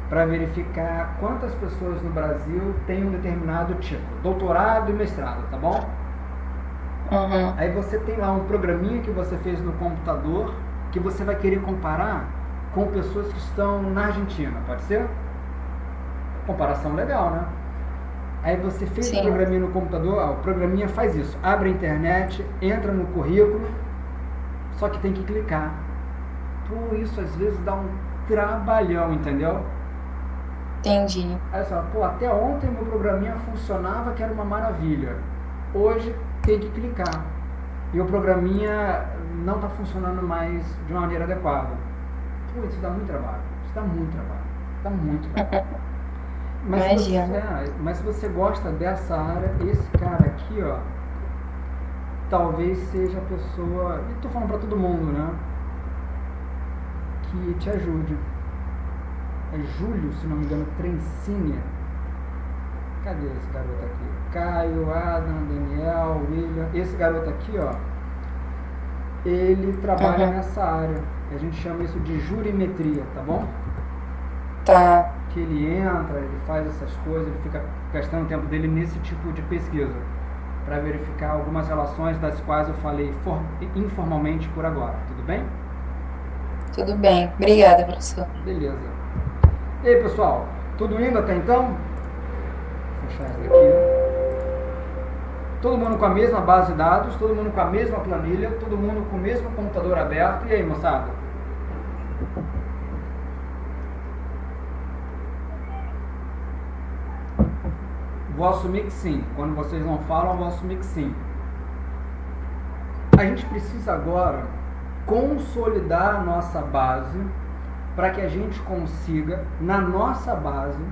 para verificar quantas pessoas no Brasil têm um determinado tipo, doutorado e mestrado, tá bom? Uhum. Aí você tem lá um programinha que você fez no computador que você vai querer comparar com pessoas que estão na Argentina, pode ser? Comparação legal, né? Aí você fez Sim. o programinha no computador, o programinha faz isso, abre a internet, entra no currículo, só que tem que clicar. Por isso às vezes dá um trabalhão, entendeu? Entendi. Aí você fala, pô, até ontem meu programinha funcionava, que era uma maravilha. Hoje tem que clicar. E o programinha não está funcionando mais de uma maneira adequada. Pô, isso dá muito trabalho. Isso dá muito trabalho. Dá muito trabalho. Mas se você gosta dessa área, esse cara aqui, ó, talvez seja a pessoa, e tô falando pra todo mundo, né, que te ajude. É Júlio, se não me engano, Trencini. Cadê esse garoto aqui? Caio, Adam, Daniel, William. Esse garoto aqui, ó, ele trabalha nessa área. A gente chama isso de jurimetria, tá bom? Tá. Que ele entra, ele faz essas coisas, ele fica gastando o tempo dele nesse tipo de pesquisa para verificar algumas relações das quais eu falei informalmente por agora. Tudo bem? Tudo bem. Obrigada, professor. Beleza. E aí, pessoal? Tudo indo até então? Vou fechar isso daqui. Todo mundo com a mesma base de dados, todo mundo com a mesma planilha, todo mundo com o mesmo computador aberto. E aí, moçada? Vou assumir que sim. Quando vocês não falam, vou assumir que sim. A gente precisa agora consolidar a nossa base para que a gente consiga, na nossa base,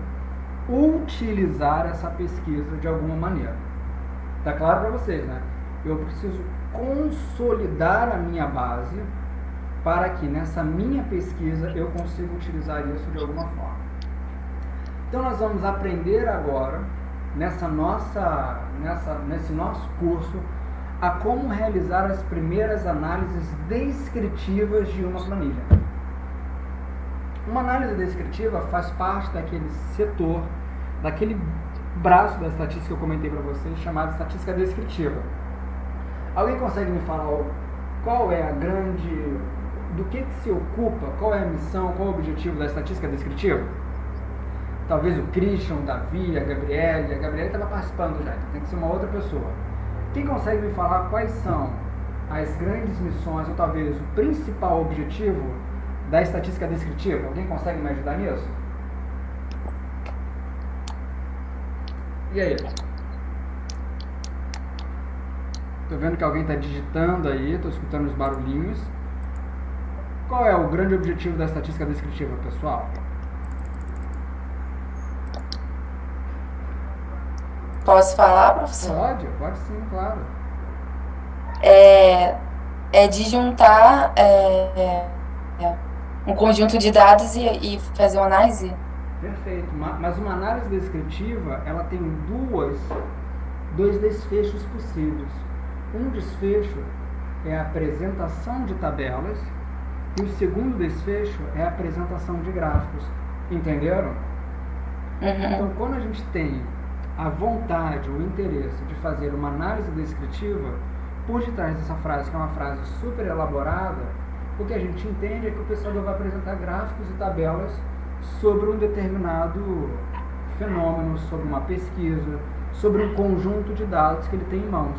utilizar essa pesquisa de alguma maneira. Tá claro para vocês, né? Eu preciso consolidar a minha base para que nessa minha pesquisa eu consiga utilizar isso de alguma forma. Então nós vamos aprender agora, nesse nosso curso, a como realizar as primeiras análises descritivas de uma planilha. Uma análise descritiva faz parte daquele setor, daquele braço da estatística que eu comentei para vocês, chamado estatística descritiva. Alguém consegue me falar qual é a grande... do que se ocupa, qual é a missão, qual é o objetivo da estatística descritiva? Talvez o Christian, o Davi, a Gabriele estava participando já, então tem que ser uma outra pessoa. Quem consegue me falar quais são as grandes missões, ou talvez o principal objetivo da estatística descritiva? Alguém consegue me ajudar nisso? E aí? Tô vendo que alguém está digitando aí, tô escutando os barulhinhos. Qual é o grande objetivo da estatística descritiva, pessoal? Posso falar, professor? Pode sim, claro. É de juntar um conjunto de dados e fazer uma análise? Perfeito. Mas uma análise descritiva, ela tem dois desfechos possíveis. Um desfecho é a apresentação de tabelas e o segundo desfecho é a apresentação de gráficos. Entenderam? Então, quando a gente tem a vontade, o interesse de fazer uma análise descritiva, por detrás dessa frase, que é uma frase super elaborada, o que a gente entende é que o pesquisador vai apresentar gráficos e tabelas sobre um determinado fenômeno, sobre uma pesquisa, sobre um conjunto de dados que ele tem em mãos.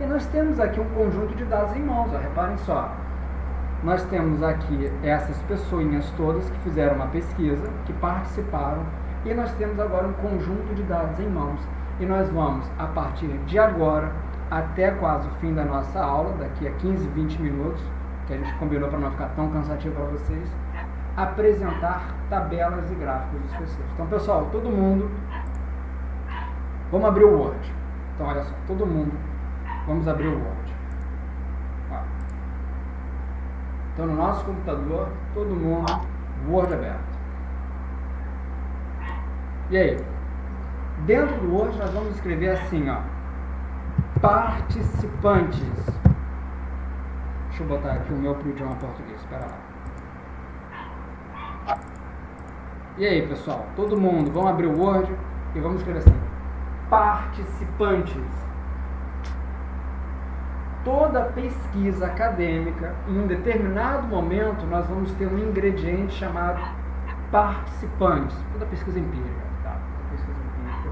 E nós temos aqui um conjunto de dados em mãos, ó, reparem só. Nós temos aqui essas pessoinhas todas que fizeram uma pesquisa, que participaram, e nós temos agora um conjunto de dados em mãos. E nós vamos, a partir de agora, até quase o fim da nossa aula, daqui a 15, 20 minutos, que a gente combinou para não ficar tão cansativo para vocês, apresentar tabelas e gráficos específicos. Então, pessoal, todo mundo, vamos abrir o Word. Então, olha só, todo mundo, vamos abrir o Word. Ó. Então, no nosso computador, todo mundo, Word aberto. E aí? Dentro do Word, nós vamos escrever assim, ó, participantes. Deixa eu botar aqui o meu pro idioma português, espera lá. E aí, pessoal, todo mundo, vamos abrir o Word e vamos escrever assim: participantes. Toda pesquisa acadêmica, em um determinado momento, nós vamos ter um ingrediente chamado participantes. Toda pesquisa empírica, tá? Toda pesquisa empírica.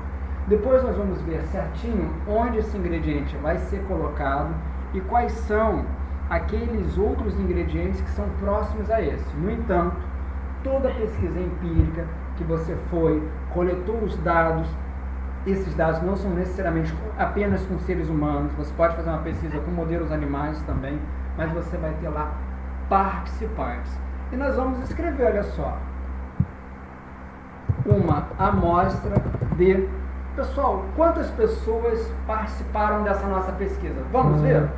Depois nós vamos ver certinho onde esse ingrediente vai ser colocado e quais são aqueles outros ingredientes que são próximos a esse. No entanto, toda pesquisa empírica que você coletou os dados, esses dados não são necessariamente apenas com seres humanos, você pode fazer uma pesquisa com modelos animais também, mas você vai ter lá participantes. E nós vamos escrever, olha só, uma amostra de... Pessoal, quantas pessoas participaram dessa nossa pesquisa? Vamos ver?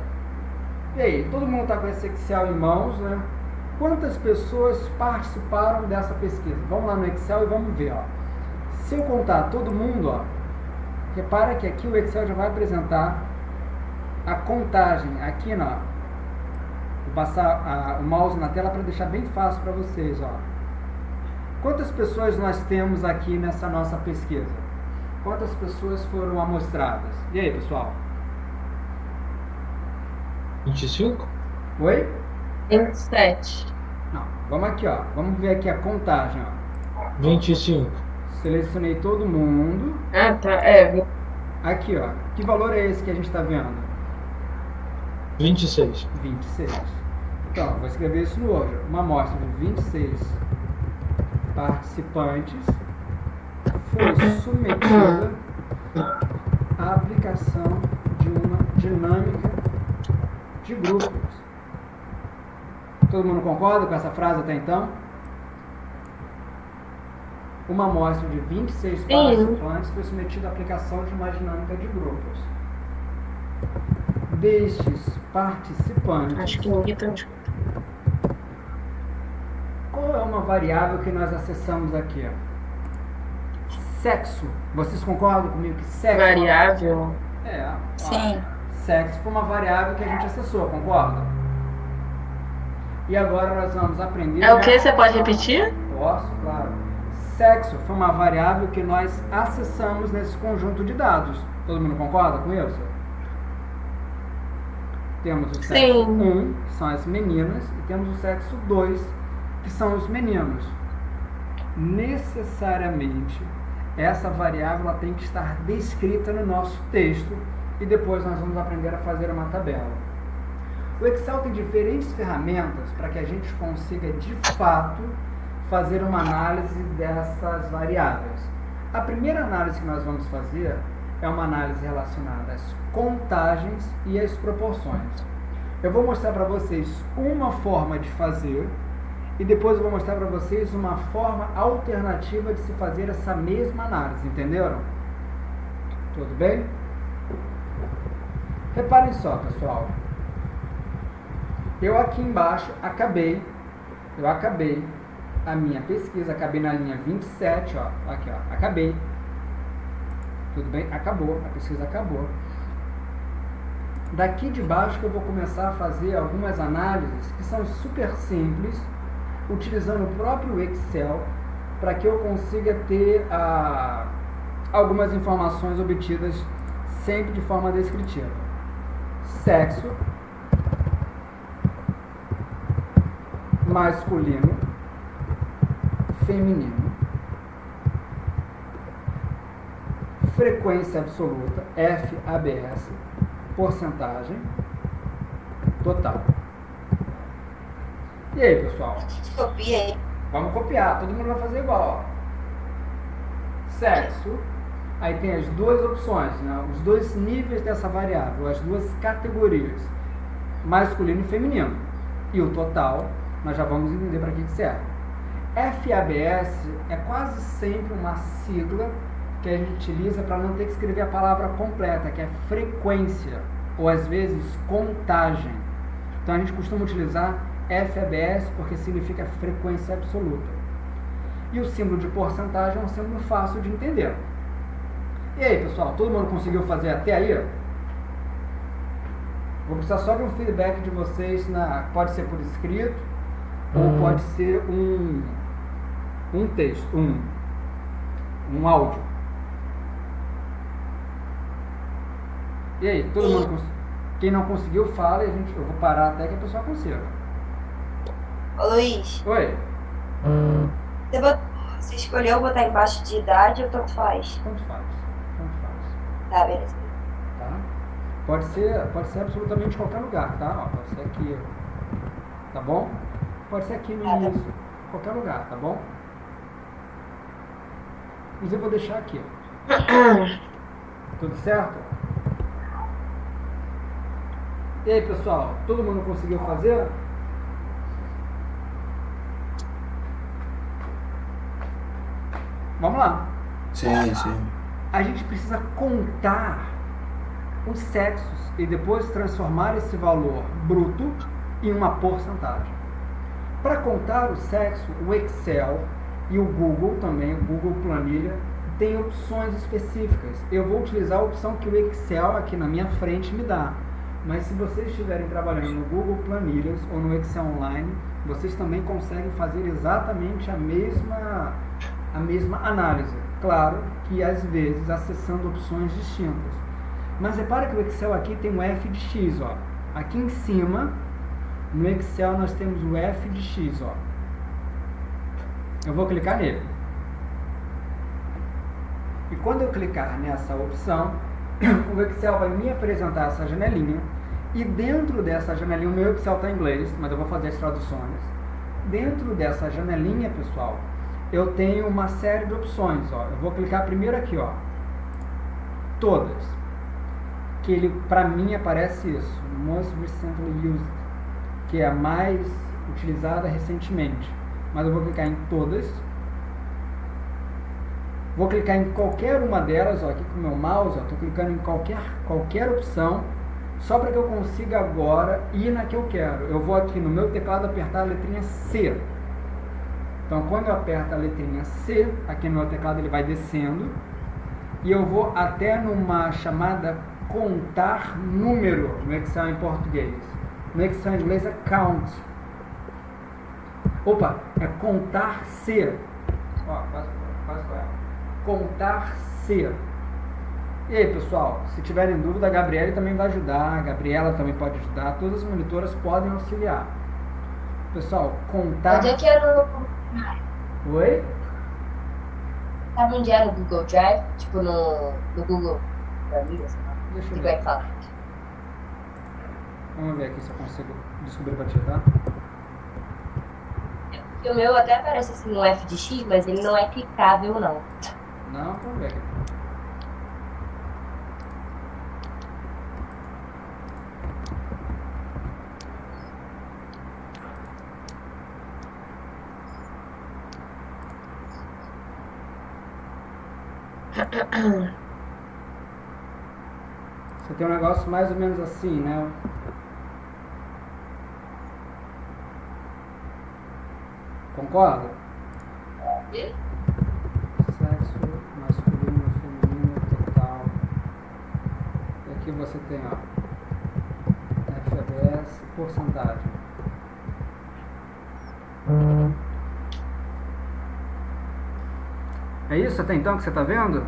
E aí, todo mundo está com esse Excel em mãos, né? Quantas pessoas participaram dessa pesquisa? Vamos lá no Excel e vamos ver, ó. Se eu contar todo mundo, ó, repara que aqui o Excel já vai apresentar a contagem. Aqui, ó, vou passar o mouse na tela para deixar bem fácil para vocês, ó. Quantas pessoas nós temos aqui nessa nossa pesquisa? Quantas pessoas foram amostradas? E aí, pessoal? 25? Oi? 27. Não, vamos aqui, ó. Vamos ver aqui a contagem, ó. 25. Selecionei todo mundo. Ah, tá. Aqui, ó. Que valor é esse que a gente está vendo? 26. 26. Então, vou escrever isso no Word. Uma amostra de 26 participantes foi submetida à aplicação de uma dinâmica de grupos. Todo mundo concorda com essa frase até então? Uma amostra de 26 participantes foi submetida à aplicação de uma dinâmica de grupos. Destes participantes, Acho que ninguém tá... qual é uma variável que nós acessamos aqui? Sexo. Vocês concordam comigo que sexo... Variável? É. Sim. Sexo foi uma variável que a gente acessou, concorda? E agora nós vamos aprender... É o que? Você pode repetir? Posso, claro. Sexo foi uma variável que nós acessamos nesse conjunto de dados. Todo mundo concorda com isso? Temos o sexo 1, que são as meninas, e temos o sexo 2, que são os meninos. Necessariamente, essa variável ela tem que estar descrita no nosso texto e depois nós vamos aprender a fazer uma tabela. O Excel tem diferentes ferramentas para que a gente consiga, de fato, fazer uma análise dessas variáveis. A primeira análise que nós vamos fazer é uma análise relacionada às contagens e às proporções. Eu vou mostrar para vocês uma forma de fazer e depois eu vou mostrar para vocês uma forma alternativa de se fazer essa mesma análise, entenderam? Tudo bem? Reparem só, pessoal. Eu aqui embaixo acabei a minha pesquisa, acabei na linha 27, ó, aqui, ó, acabei. Tudo bem? Acabou, a pesquisa acabou. Daqui de baixo que eu vou começar a fazer algumas análises que são super simples, utilizando o próprio Excel, para que eu consiga ter algumas informações obtidas sempre de forma descritiva. Sexo, masculino, feminino, frequência absoluta, FABS, porcentagem, total. E aí, pessoal? Copiei. Vamos copiar, todo mundo vai fazer igual, ó. Sexo, aí tem as duas opções, né? Os dois níveis dessa variável, as duas categorias, masculino e feminino. E o total, nós já vamos entender para que serve. FABS é quase sempre uma sigla que a gente utiliza para não ter que escrever a palavra completa, que é frequência, ou às vezes contagem. Então a gente costuma utilizar FABS porque significa frequência absoluta. E o símbolo de porcentagem é um símbolo fácil de entender. E aí, pessoal, todo mundo conseguiu fazer até aí? Vou precisar só de um feedback de vocês, pode ser por escrito ou pode ser um texto, um áudio. E aí, todo mundo, quem não conseguiu, fala e eu vou parar até que a pessoa consiga. Ô Luiz, Oi, você escolheu botar embaixo de idade ou tanto faz? tanto faz. Tá, beleza. Tá? Pode ser absolutamente qualquer lugar, tá? Ó, pode ser aqui, tá bom? Pode ser aqui no início, qualquer lugar, tá bom? Mas eu vou deixar aqui. Tudo certo? E aí, pessoal, todo mundo conseguiu fazer? Vamos lá. Sim, sim. A gente precisa contar os sexos e depois transformar esse valor bruto em uma porcentagem. Para contar o sexo, o Excel e o Google também, o Google Planilha, tem opções específicas. Eu vou utilizar a opção que o Excel aqui na minha frente me dá. Mas se vocês estiverem trabalhando no Google Planilhas ou no Excel Online, vocês também conseguem fazer exatamente a mesma análise. Claro que às vezes acessando opções distintas. Mas repara que o Excel aqui tem um F de X, ó. Aqui em cima, no Excel nós temos o F de X, ó. Eu vou clicar nele. E quando eu clicar nessa opção, o Excel vai me apresentar essa janelinha. E dentro dessa janelinha, o meu Excel está em inglês, mas eu vou fazer as traduções. Dentro dessa janelinha, pessoal, eu tenho uma série de opções, ó. Eu vou clicar primeiro aqui, ó. Todas. Que ele, para mim, aparece isso. Most recently used. Que é a mais utilizada recentemente. Mas eu vou clicar em todas. Vou clicar em qualquer uma delas, ó, aqui com o meu mouse, estou clicando em qualquer opção, só para que eu consiga agora ir na que eu quero. Eu vou aqui no meu teclado apertar a letrinha C. Então, quando eu aperto a letrinha C, aqui no meu teclado ele vai descendo, e eu vou até numa chamada contar número, no Excel em português. No Excel em inglês é count. Opa, é contar C. Ó, quase contar C. E aí, pessoal, se tiverem dúvida, a Gabriele também vai ajudar, a Gabriela também pode ajudar, todas as monitoras podem auxiliar. Pessoal, contar... Onde é que era no... Oi? Sabe onde era no Google Drive? Tipo no Google Planilhas? Deixa eu Que ver. vai falar. Vamos ver aqui se eu consigo descobrir pra ti, tá? E o meu até aparece assim um F de X, mas ele não é clicável, não. Não, vamos ver aqui. Você tem um negócio mais ou menos assim, né? Concorda? Sexo masculino, feminino, total. E aqui você tem, ó, FABS, porcentagem. É isso até então que você está vendo?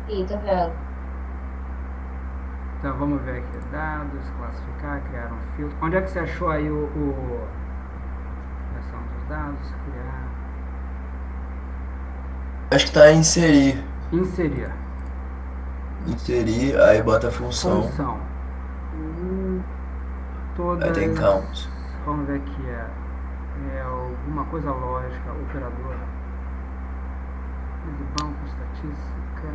Sim, tô vendo. Então vamos ver aqui, dados, classificar, criar um filtro. Onde é que você achou aí seleção dos dados, criar... Acho que tá em inserir. Inserir. Inserir, aí bota a função. Função. Todas... Aí tem count. Vamos ver aqui, é alguma coisa lógica, operadora. Do banco, estatística...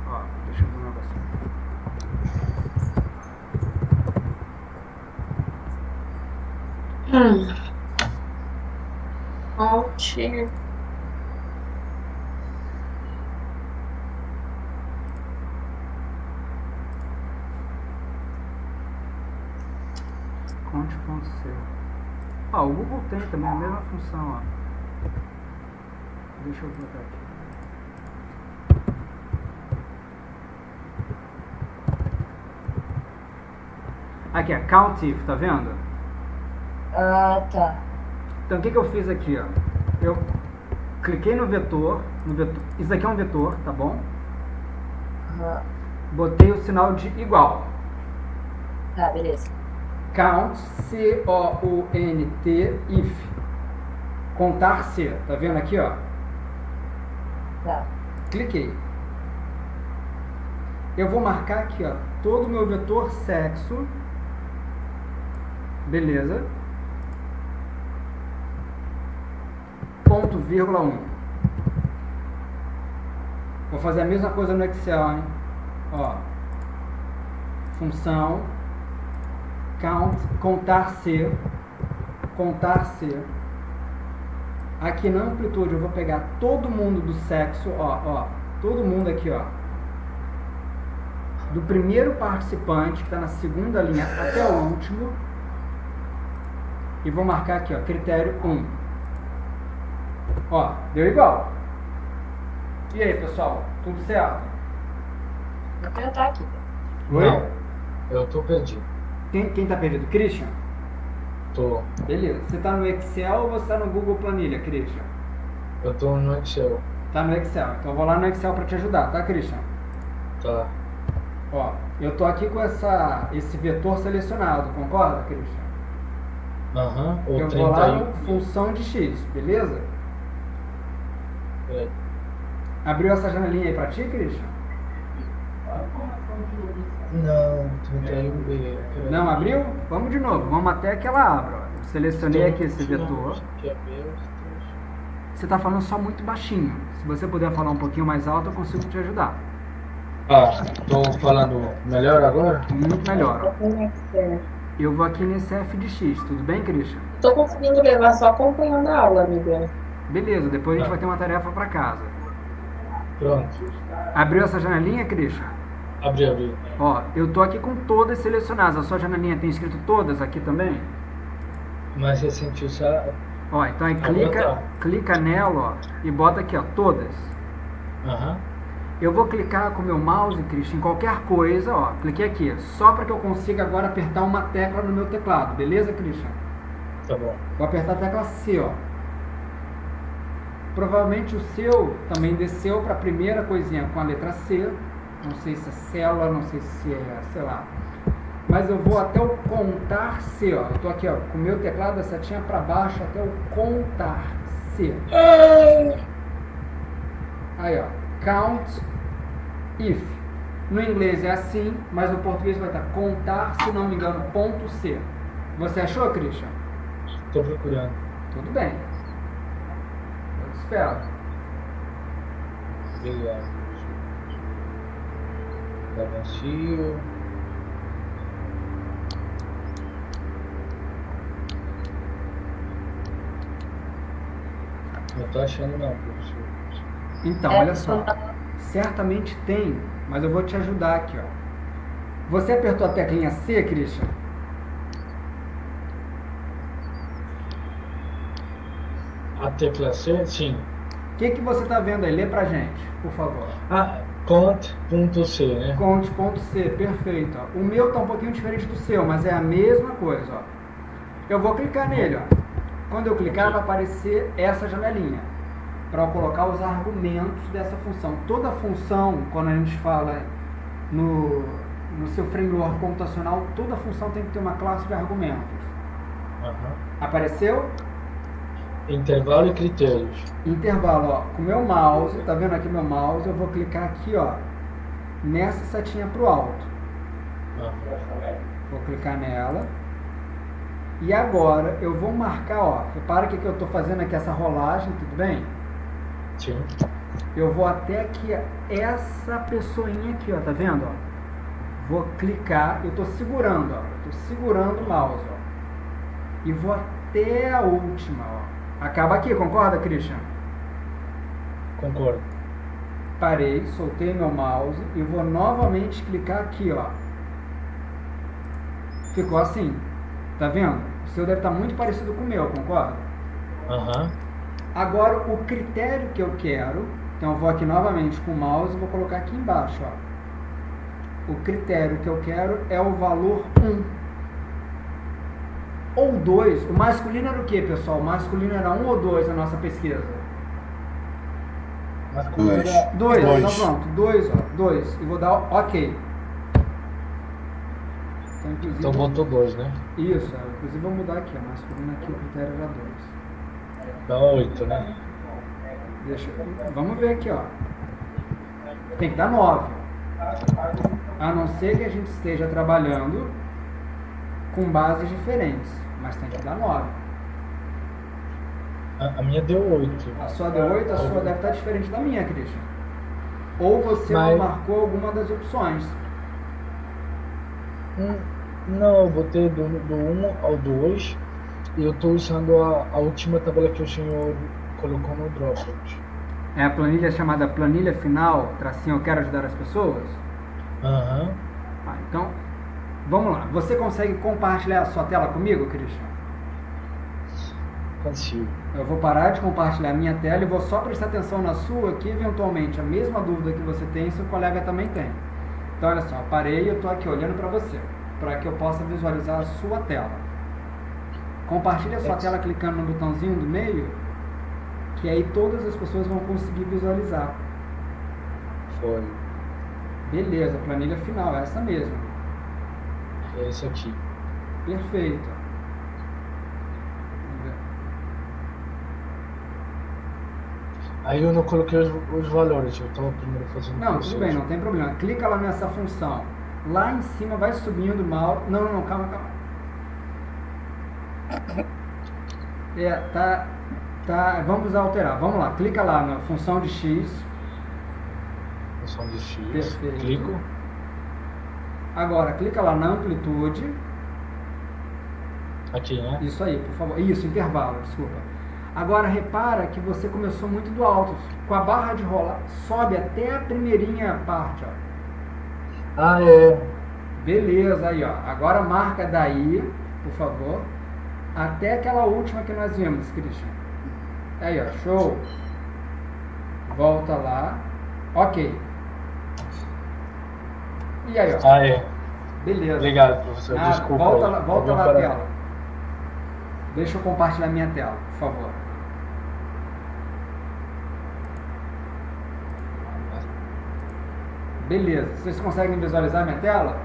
Ó, deixa eu ver um negocinho. Alt. Conte.c. Ó, o Google tem também a mesma função, ó. Deixa eu botar aqui. Aqui é count if, tá vendo? Ah, tá. Então o que eu fiz aqui, ó? Eu cliquei no vetor, isso aqui é um vetor, tá bom? Aham. Botei o sinal de igual. Tá, beleza. Count, C-O-U-N-T, if. Contar se, tá vendo aqui, ó? Tá. Cliquei. Eu vou marcar aqui, ó, todo o meu vetor sexo. Beleza. Ponto, vírgula 1. Vou fazer a mesma coisa no Excel, hein? Ó. Função. Count, contar se. Contar se. Aqui na amplitude eu vou pegar todo mundo do sexo, ó. Todo mundo aqui, ó. Do primeiro participante, que está na segunda linha, até o último. E vou marcar aqui, ó, critério 1. Ó, deu igual. E aí, pessoal? Tudo certo? Vou tentar aqui. Oi? Não, eu tô perdido. Quem tá perdido? Christian? Tô. Beleza. Você tá no Excel ou você tá no Google Planilha, Christian? Eu tô no Excel. Tá no Excel. Então eu vou lá no Excel para te ajudar, tá, Christian? Tá. Ó, eu tô aqui com esse vetor selecionado, concorda, Christian? Aham. O Eu vou lá 31. no função de x, beleza? É. Abriu essa janelinha aí pra ti, Christian? Não, 31B. Não abriu? Vamos de novo, vamos até que ela abra. Ó. Eu selecionei aqui esse vetor. Você tá falando só muito baixinho. Se você puder falar um pouquinho mais alto, eu consigo te ajudar. Ah, tô falando melhor agora? Muito melhor, ó. Como é que é? Eu vou aqui nesse f de x, tudo bem, Christian? Tô conseguindo levar só acompanhando a aula, amiga. Beleza, depois a gente vai ter uma tarefa pra casa. Pronto. Abriu essa janelinha, Christian? Abri. Ó, eu tô aqui com todas selecionadas. A sua janelinha tem escrito todas aqui também? Mas você sentiu só. Ó, então aí Agora tá. clica nela, ó, e bota aqui, ó, todas. Aham. Eu vou clicar com o meu mouse, Christian, em qualquer coisa, ó, cliquei aqui, só para que eu consiga agora apertar uma tecla no meu teclado, beleza, Christian? Tá bom. Vou apertar a tecla C, ó. Provavelmente o seu também desceu para a primeira coisinha com a letra C. Não sei se é célula, não sei se é, sei lá. Mas eu vou até o contar C, ó. Eu tô aqui, ó, com o meu teclado, a setinha para baixo até o contar C. Aí, ó, count if. No inglês é assim, mas no português vai estar contar, se não me engano, ponto C. Você achou, Christian? Tô procurando. Tudo bem. Eu te espero. Obrigado. Tá vazio. Não tô achando não, professor. Então, olha só. Certamente tem, mas eu vou te ajudar aqui, ó. Você apertou a teclinha C, Christian? A tecla C? Sim. O que você está vendo aí? Lê pra gente, por favor. Ah, cont.c, né? Conte.c, perfeito. Ó. O meu tá um pouquinho diferente do seu, mas é a mesma coisa, ó. Eu vou clicar nele, ó. Quando eu clicar, vai aparecer essa janelinha para eu colocar os argumentos dessa função. Toda função, quando a gente fala no seu framework computacional, toda função tem que ter uma classe de argumentos. Apareceu? Intervalo e critérios. Intervalo, ó. Com o meu mouse, tá vendo aqui meu mouse? Eu vou clicar aqui, ó, nessa setinha pro alto. Vou clicar nela. E agora eu vou marcar, ó. Repara que eu estou fazendo aqui essa rolagem, tudo bem? Sim. Eu vou até aqui, essa pessoinha aqui, ó, tá vendo? Ó? Vou clicar, eu estou segurando, ó. Eu tô segurando o mouse, ó. E vou até a última, ó. Acaba aqui, concorda, Christian? Concordo. Parei, soltei meu mouse e vou novamente clicar aqui, ó. Ficou assim. Tá vendo? O seu deve estar muito parecido com o meu, concorda? Agora, o critério que eu quero, então eu vou aqui novamente com o mouse e vou colocar aqui embaixo, ó. O critério que eu quero é o valor 1. ou 2. O masculino era o que, pessoal? O masculino era 1 ou 2 na nossa pesquisa? Masculino Dois. era 2. dois. Então pronto, 2, ó. 2. E vou dar ok. Então, inclusive, Então botou 2, né? isso, inclusive vou mudar aqui, ó. Masculino aqui, o critério era 2. Dá 8, né? Vamos ver aqui, ó. Tem que dar 9. A não ser que a gente esteja trabalhando com bases diferentes, mas tem que dar 9. A minha deu 8. A sua deu 8, a sua deve estar diferente da minha, Christian. Ou você Mas- não marcou alguma das opções. Não, eu botei do 1 ao 2 e eu tô usando a última tabela que o senhor colocou no Dropbox. É a planilha chamada planilha final, tracinho eu quero ajudar as pessoas? Aham. Então, vamos lá. Você consegue compartilhar a sua tela comigo, Christian? Consigo. Eu vou parar de compartilhar a minha tela e vou só prestar atenção na sua, que eventualmente a mesma dúvida que você tem, seu colega também tem. Então, olha só, parei e eu estou aqui olhando para você, para que eu possa visualizar a sua tela. Compartilhe a sua tela clicando no botãozinho do meio, que aí todas as pessoas vão conseguir visualizar. Foi. Beleza, planilha final, essa mesmo. É esse aqui. Perfeito. Vamos ver. Aí eu não coloquei os valores, eu tava primeiro fazendo Não, tudo vocês. bem, não tem problema. Clica lá nessa função. Lá em cima vai subindo mal. Não, calma. Vamos alterar. Vamos lá, clica lá na função de X. Função de X. Perfeito. Clico. Agora, clica lá na amplitude. Aqui, né? Isso aí, por favor. Isso, intervalo, desculpa. Agora, repara que você começou muito do alto. Com a barra de rolar, sobe até a primeirinha parte, ó. Ah, é. Beleza, aí, ó. Agora marca daí, por favor, até aquela última que nós vimos, Christian. Aí, ó, show. Volta lá. Ok. E aí, ó. Ah, é. Beleza. Obrigado, professor. Nada, Desculpa. volta aí. lá, volta Eu lá vou a parar. tela. Deixa eu compartilhar minha tela, por favor. Beleza. Vocês conseguem visualizar minha tela?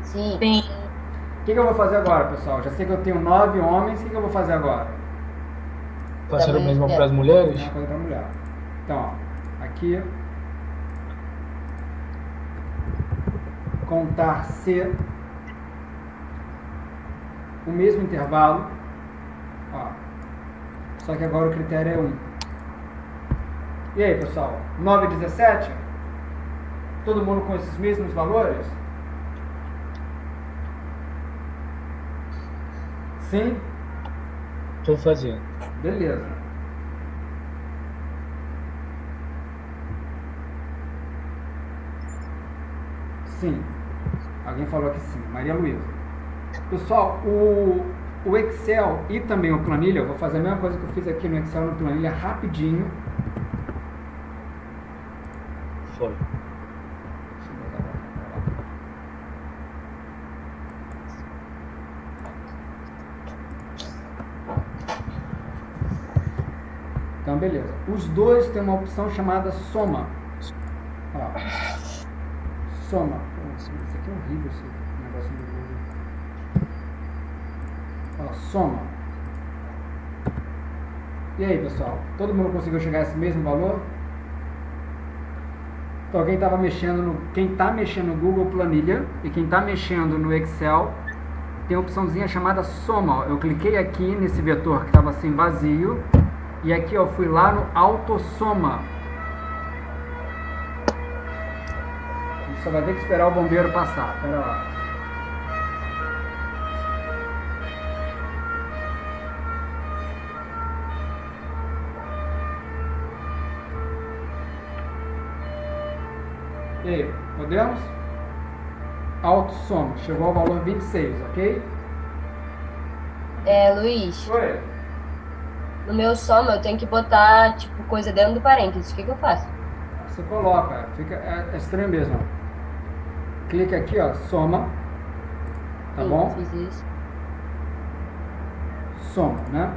Sim. Sim. O que eu vou fazer agora, pessoal? Já sei que eu tenho 9 homens. O que eu vou fazer agora? Fazer o Também mesmo é. para as mulheres? Uma coisa para mulher. Então, ó, aqui. Contar C. O mesmo intervalo. Ó. Só que agora o critério é 1. E aí, pessoal? 9 e 17? Todo mundo com esses mesmos valores? Sim? Estou fazendo. Beleza. Sim. Alguém falou que sim. Maria Luísa. Pessoal, o Excel e também o Planilha, eu vou fazer a mesma coisa que eu fiz aqui no Excel e no Planilha rapidinho. Foi. Deixa eu botar pra lá. Então, beleza. Os dois têm uma opção chamada soma. Ó. Soma. Pô, isso aqui é horrível, esse negócio do Google. Ó, soma. E aí, pessoal? Todo mundo conseguiu chegar a esse mesmo valor? Então, quem está mexendo no Google Planilha e quem está mexendo no Excel, tem a opçãozinha chamada soma. Ó. Eu cliquei aqui nesse vetor que estava assim vazio e aqui eu fui lá no autossoma. A gente só vai ter que esperar o bombeiro passar. Pera lá. E aí, podemos? Autossoma, chegou ao valor 26, ok? Luiz, Oi. no meu soma eu tenho que botar, tipo, coisa dentro do parênteses. O que eu faço? Você coloca, fica, é estranho mesmo. Clica aqui, ó, soma. Tá Sim, bom? fiz isso. Soma, né?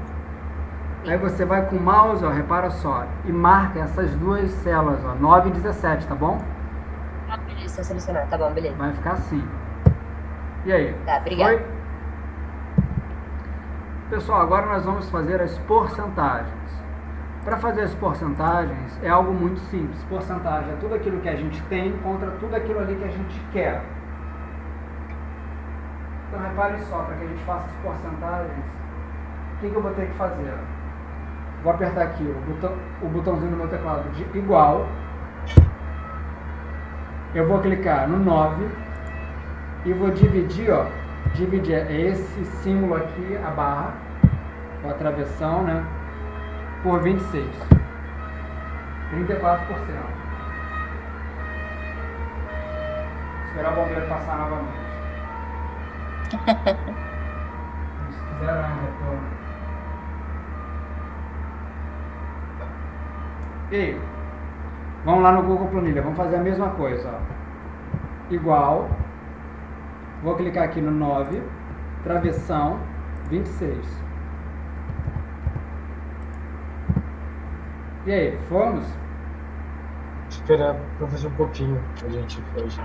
Aí você vai com o mouse, ó, repara só, e marca essas duas células, ó, 9 e 17, tá bom? Ah, beleza, só selecionar. Tá bom, beleza. Vai ficar assim. E aí? Tá, obrigado. Foi? Pessoal, agora nós vamos fazer as porcentagens. Para fazer as porcentagens é algo muito simples. Porcentagem é tudo aquilo que a gente tem contra tudo aquilo ali que a gente quer. Então reparem só, para que a gente faça as porcentagens, o que eu vou ter que fazer? Vou apertar aqui o botãozinho do meu teclado de igual. Eu vou clicar no 9 e vou dividir, ó. Dividir é esse símbolo aqui, a barra, ou a travessão, né? Por 26. 34%. Esperar o bombeiro passar novamente. Se quiser, retorno. E aí? Vamos lá no Google Planilha. Vamos fazer a mesma coisa, ó. Igual. Vou clicar aqui no 9, travessão, 26. E aí, fomos? Espera, professor, um pouquinho. A gente faz.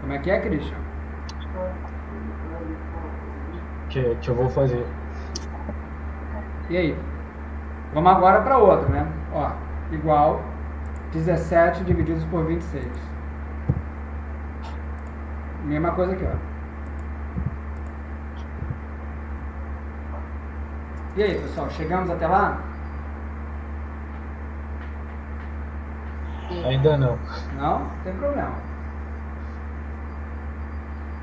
Como é que é, Christian? Que eu vou fazer. E aí? Vamos agora para outra, né? Ó, igual 17 divididos por 26. Mesma coisa aqui, ó. E aí, pessoal, chegamos até lá? Ainda não. Não? Não tem problema.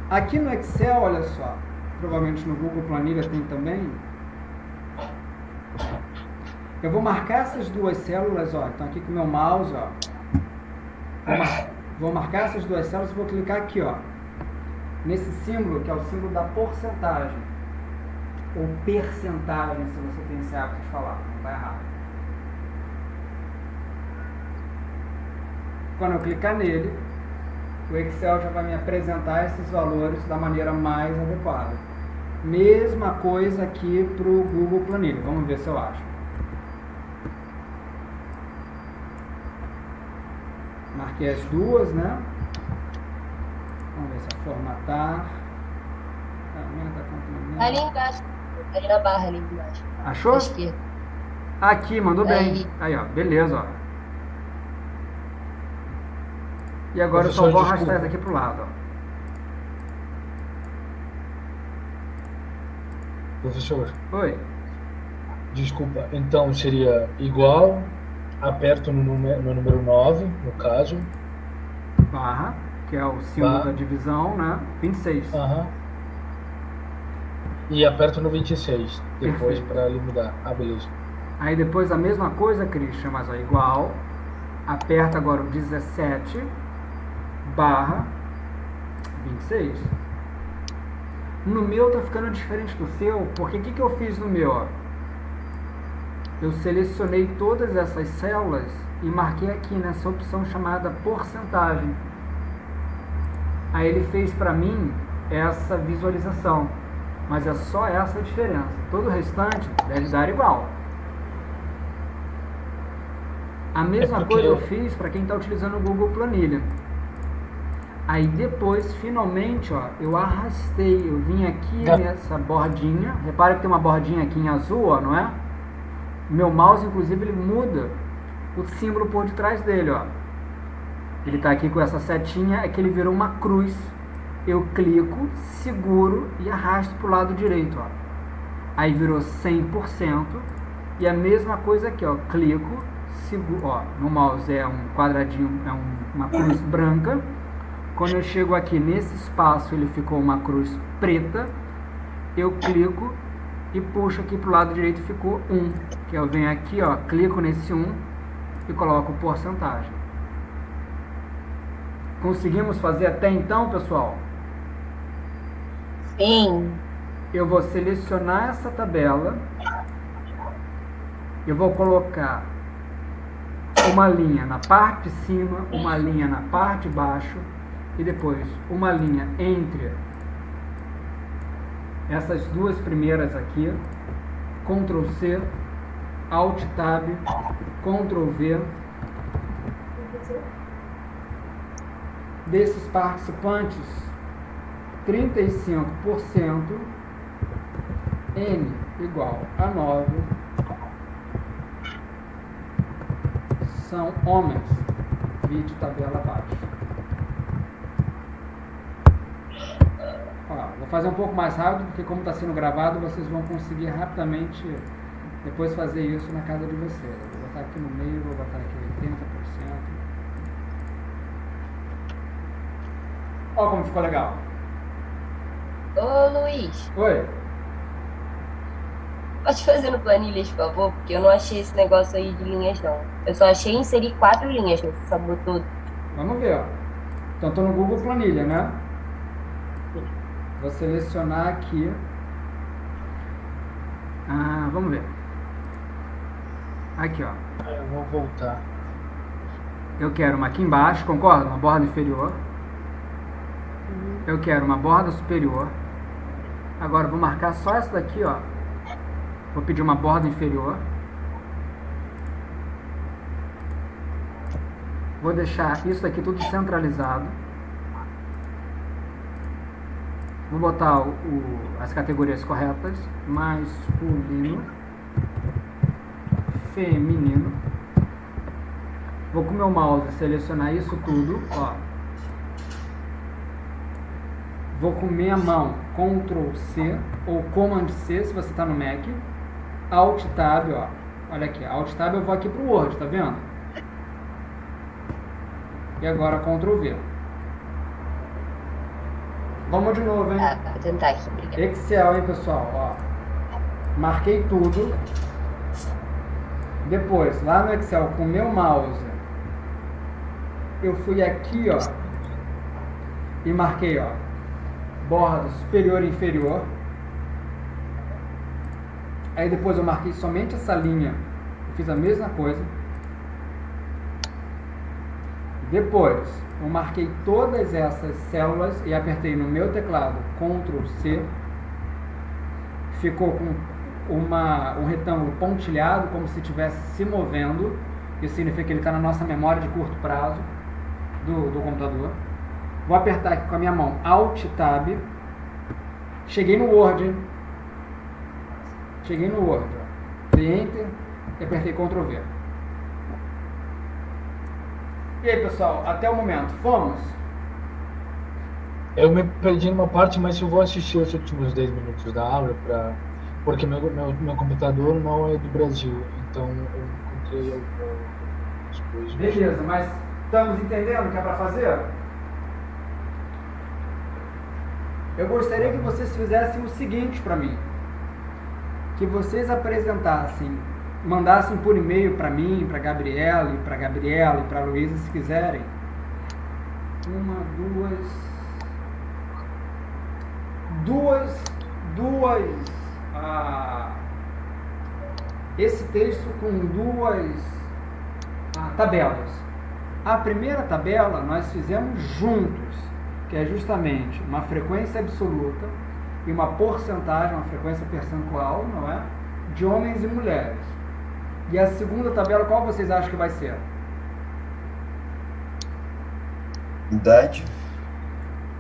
Aqui no Excel, olha só, provavelmente no Google Planilha tem também. Eu vou marcar essas duas células, ó. Então aqui com o meu mouse, ó. Vou marcar essas duas células e vou clicar aqui, ó. Nesse símbolo, que é o símbolo da porcentagem. Ou percentagem, se você tem esse hábito de falar. Não tá errado. Quando eu clicar nele, o Excel já vai me apresentar esses valores da maneira mais adequada. Mesma coisa aqui para o Google Planilha. Vamos ver se eu acho. Marquei as duas, né? Vamos ver se é formatar. Ali embaixo. Ali na barra, ali embaixo. Achou? À esquerda. Aqui, mandou bem. Aí. Aí, ó. Beleza, ó. E agora eu só Professor, vou desculpa. arrastar isso aqui pro lado, ó. Professor, Oi. desculpa. Então seria igual, aperto no número 9, no caso. Barra, que é o símbolo Barra. da divisão, né? 26. Aham. E aperto no 26, depois Perfeito. para ele mudar. Ah, beleza. Aí depois a mesma coisa, Christian, mas ó, igual. Aperta agora o 17 barra 26. No meu tá ficando diferente do seu, porque o que eu fiz no meu? Ó? Eu selecionei todas essas células e marquei aqui nessa opção chamada porcentagem. Aí ele fez para mim essa visualização, mas é só essa a diferença. Todo o restante deve dar igual. A mesma porque coisa eu fiz para quem está utilizando o Google Planilha. Aí depois, finalmente, ó, eu arrastei, eu vim aqui Tá. nessa bordinha. Repara que tem uma bordinha aqui em azul, ó, não é? Meu mouse, inclusive, ele muda o símbolo por detrás dele, ó. Ele está aqui com essa setinha, é que ele virou uma cruz. Eu clico, seguro e arrasto para o lado direito, ó. Aí virou 100%. E a mesma coisa aqui, ó. Clico, seguro, ó. No mouse é um quadradinho, é uma cruz branca. Quando eu chego aqui nesse espaço, ele ficou uma cruz preta. Eu clico e puxo aqui para o lado direito e ficou 1. Que eu venho aqui, ó, clico nesse 1 e coloco porcentagem. Conseguimos fazer até então, pessoal? Sim. Eu vou selecionar essa tabela. Eu vou colocar uma linha na parte de cima, uma linha na parte de baixo e depois uma linha entre essas duas primeiras aqui, Ctrl C, Alt Tab, Ctrl V. Desses participantes, 35%, N igual a 9, são homens. Vídeo tabela abaixo. Ó, vou fazer um pouco mais rápido, porque como está sendo gravado, vocês vão conseguir rapidamente depois fazer isso na casa de vocês. Eu vou botar aqui no meio, vou botar aqui 80%. Ó como ficou legal. Ô, Luiz, Oi. pode fazer no planilhas, por favor? Porque eu não achei esse negócio aí de linhas, não. Eu só achei inserir 4 linhas, mas você só botou... Vamos ver, ó. Então, estou no Google Planilha, né? Vou selecionar aqui. Vamos ver. Aqui, ó. Eu vou voltar. Eu quero uma aqui embaixo, concorda? Uma borda inferior. Eu quero uma borda superior. Agora, vou marcar só essa daqui, ó. Vou pedir uma borda inferior. Vou deixar isso aqui tudo centralizado. Vou botar as categorias corretas. Masculino. Feminino. Vou com o meu mouse selecionar isso tudo, ó. Vou com minha mão Ctrl C ou Command C se você está no Mac. Alt Tab, ó. Olha aqui, Alt Tab eu vou aqui pro Word, tá vendo? E agora Ctrl V. Vamos de novo, hein? vou tentar aqui, obrigada. Excel, hein, pessoal? Ó. Marquei tudo. Depois, lá no Excel, com o meu mouse, eu fui aqui, ó, e marquei, ó, borda superior e inferior. Aí depois eu marquei somente essa linha. Eu fiz a mesma coisa. Depois, eu marquei todas essas células e apertei no meu teclado Ctrl C. Ficou com um retângulo pontilhado, como se estivesse se movendo. Isso significa que ele está na nossa memória de curto prazo do computador. Vou apertar aqui com a minha mão Alt Tab. Cheguei no Word. Cheguei no Word. Dei Enter e apertei Ctrl V. E aí, pessoal, até o momento, fomos? Eu me perdi numa parte, mas eu vou assistir os últimos 10 minutos da aula, porque meu computador não é do Brasil, então eu encontrei algumas coisas. Beleza, mas estamos entendendo o que é para fazer? Eu gostaria que vocês fizessem o seguinte para mim. Que vocês apresentassem, mandassem por e-mail para mim, para Gabriela e para Luísa, se quiserem. Esse texto com duas tabelas. A primeira tabela nós fizemos juntos, que é justamente uma frequência absoluta e uma porcentagem, uma frequência percentual, não é? De homens e mulheres. E a segunda tabela, qual vocês acham que vai ser? Idade.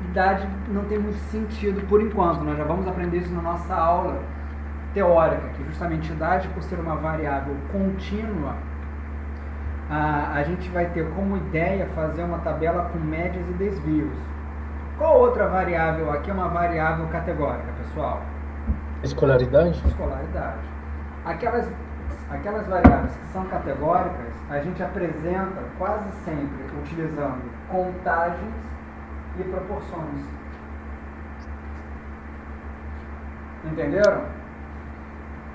Idade não tem muito sentido por enquanto, nós já vamos aprender isso na nossa aula teórica, que justamente idade, por ser uma variável contínua, a gente vai ter como ideia fazer uma tabela com médias e desvios. Qual outra variável aqui é uma variável categórica, pessoal? Escolaridade? Escolaridade. Aquelas variáveis que são categóricas, a gente apresenta quase sempre utilizando contagens e proporções. Entenderam?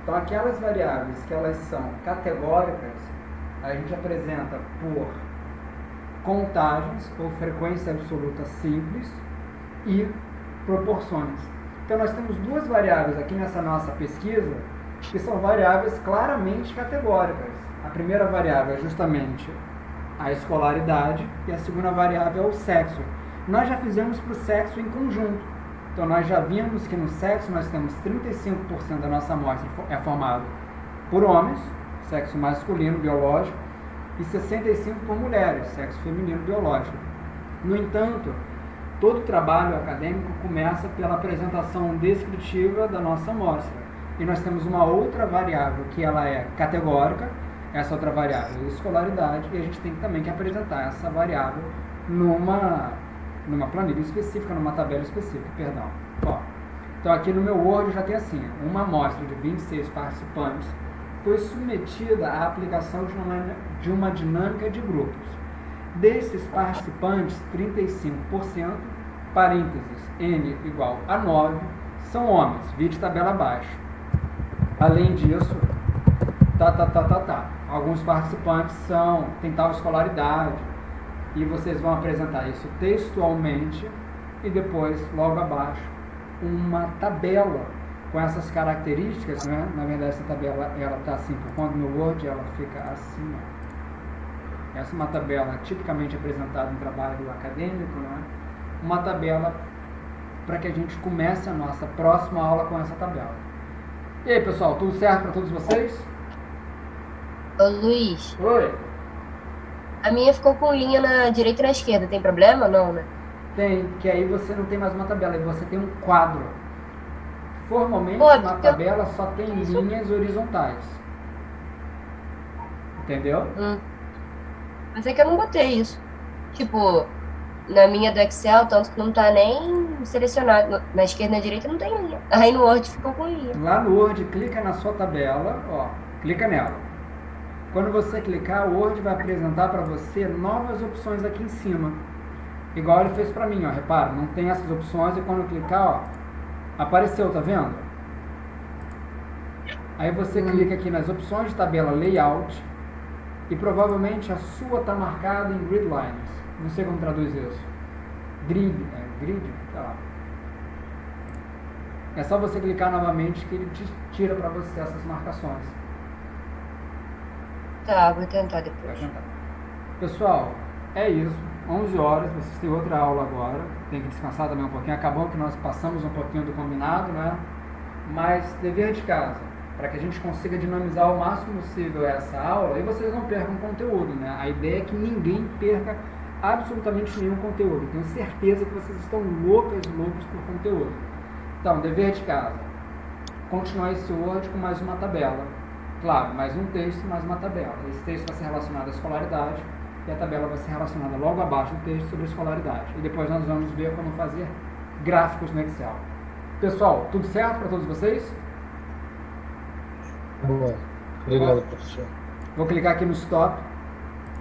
Então, aquelas variáveis que elas são categóricas, a gente apresenta por contagens ou frequência absoluta simples e proporções. Então, nós temos duas variáveis aqui nessa nossa pesquisa que são variáveis claramente categóricas. A primeira variável é justamente a escolaridade e a segunda variável é o sexo. Nós já fizemos para o sexo em conjunto. Então nós já vimos que no sexo nós temos 35% da nossa amostra é formado por homens, sexo masculino biológico, e 65% por mulheres, sexo feminino biológico. No entanto, todo trabalho acadêmico começa pela apresentação descritiva da nossa amostra. E nós temos uma outra variável que ela é categórica, essa outra variável é escolaridade, e a gente tem também que apresentar essa variável numa planilha específica, numa tabela específica, perdão. Ó, então aqui no meu Word já tem assim, uma amostra de 26 participantes foi submetida à aplicação de uma dinâmica de grupos. Desses participantes, 35%, parênteses, N igual a 9, são homens, vide tabela abaixo. Além disso, alguns participantes têm tal escolaridade, e vocês vão apresentar isso textualmente e depois, logo abaixo, uma tabela com essas características, né? Na verdade, essa tabela ela está assim, por conta do meu Word, ela fica assim, ó. Essa é uma tabela tipicamente apresentada em trabalho acadêmico, né? Uma tabela para que a gente comece a nossa próxima aula com essa tabela. E aí, pessoal, tudo certo para todos vocês? Ô Luiz, Oi? a minha ficou com linha na direita e na esquerda, tem problema ou não, né? Tem, que aí você não tem mais uma tabela, aí você tem um quadro. Formalmente, Pô, uma tabela só tem linhas horizontais. Entendeu? Mas é que eu não botei isso. Tipo, na minha do Excel, tanto que não tá nem selecionado. Na esquerda e na direita não tem linha. Aí no Word ficou com linha. Lá no Word, clica na sua tabela, ó, clica nela. Quando você clicar, o Word vai apresentar para você novas opções aqui em cima. Igual ele fez para mim, ó, repara, não tem essas opções e quando eu clicar, ó, apareceu, tá vendo? Aí você clica aqui nas opções de tabela Layout e provavelmente a sua está marcada em Grid Lines. Não sei como traduz isso. Grid, tá lá. É só você clicar novamente que ele tira para você essas marcações. Tá, vou tentar Vai depois. tentar. Pessoal, é isso. 11 horas, vocês têm outra aula agora. Tem que descansar também um pouquinho. Acabou que nós passamos um pouquinho do combinado, né? Mas dever de casa, para que a gente consiga dinamizar o máximo possível essa aula e vocês não percam conteúdo, né? A ideia é que ninguém perca absolutamente nenhum conteúdo. Tenho certeza que vocês estão loucos por conteúdo. Então, dever de casa. Continuar esse Word com mais uma tabela. Claro, mais um texto, mais uma tabela. Esse texto vai ser relacionado à escolaridade e a tabela vai ser relacionada logo abaixo do texto sobre a escolaridade. E depois nós vamos ver como fazer gráficos no Excel. Pessoal, tudo certo para todos vocês? Boa. Obrigado, professor. Vou clicar aqui no Stop.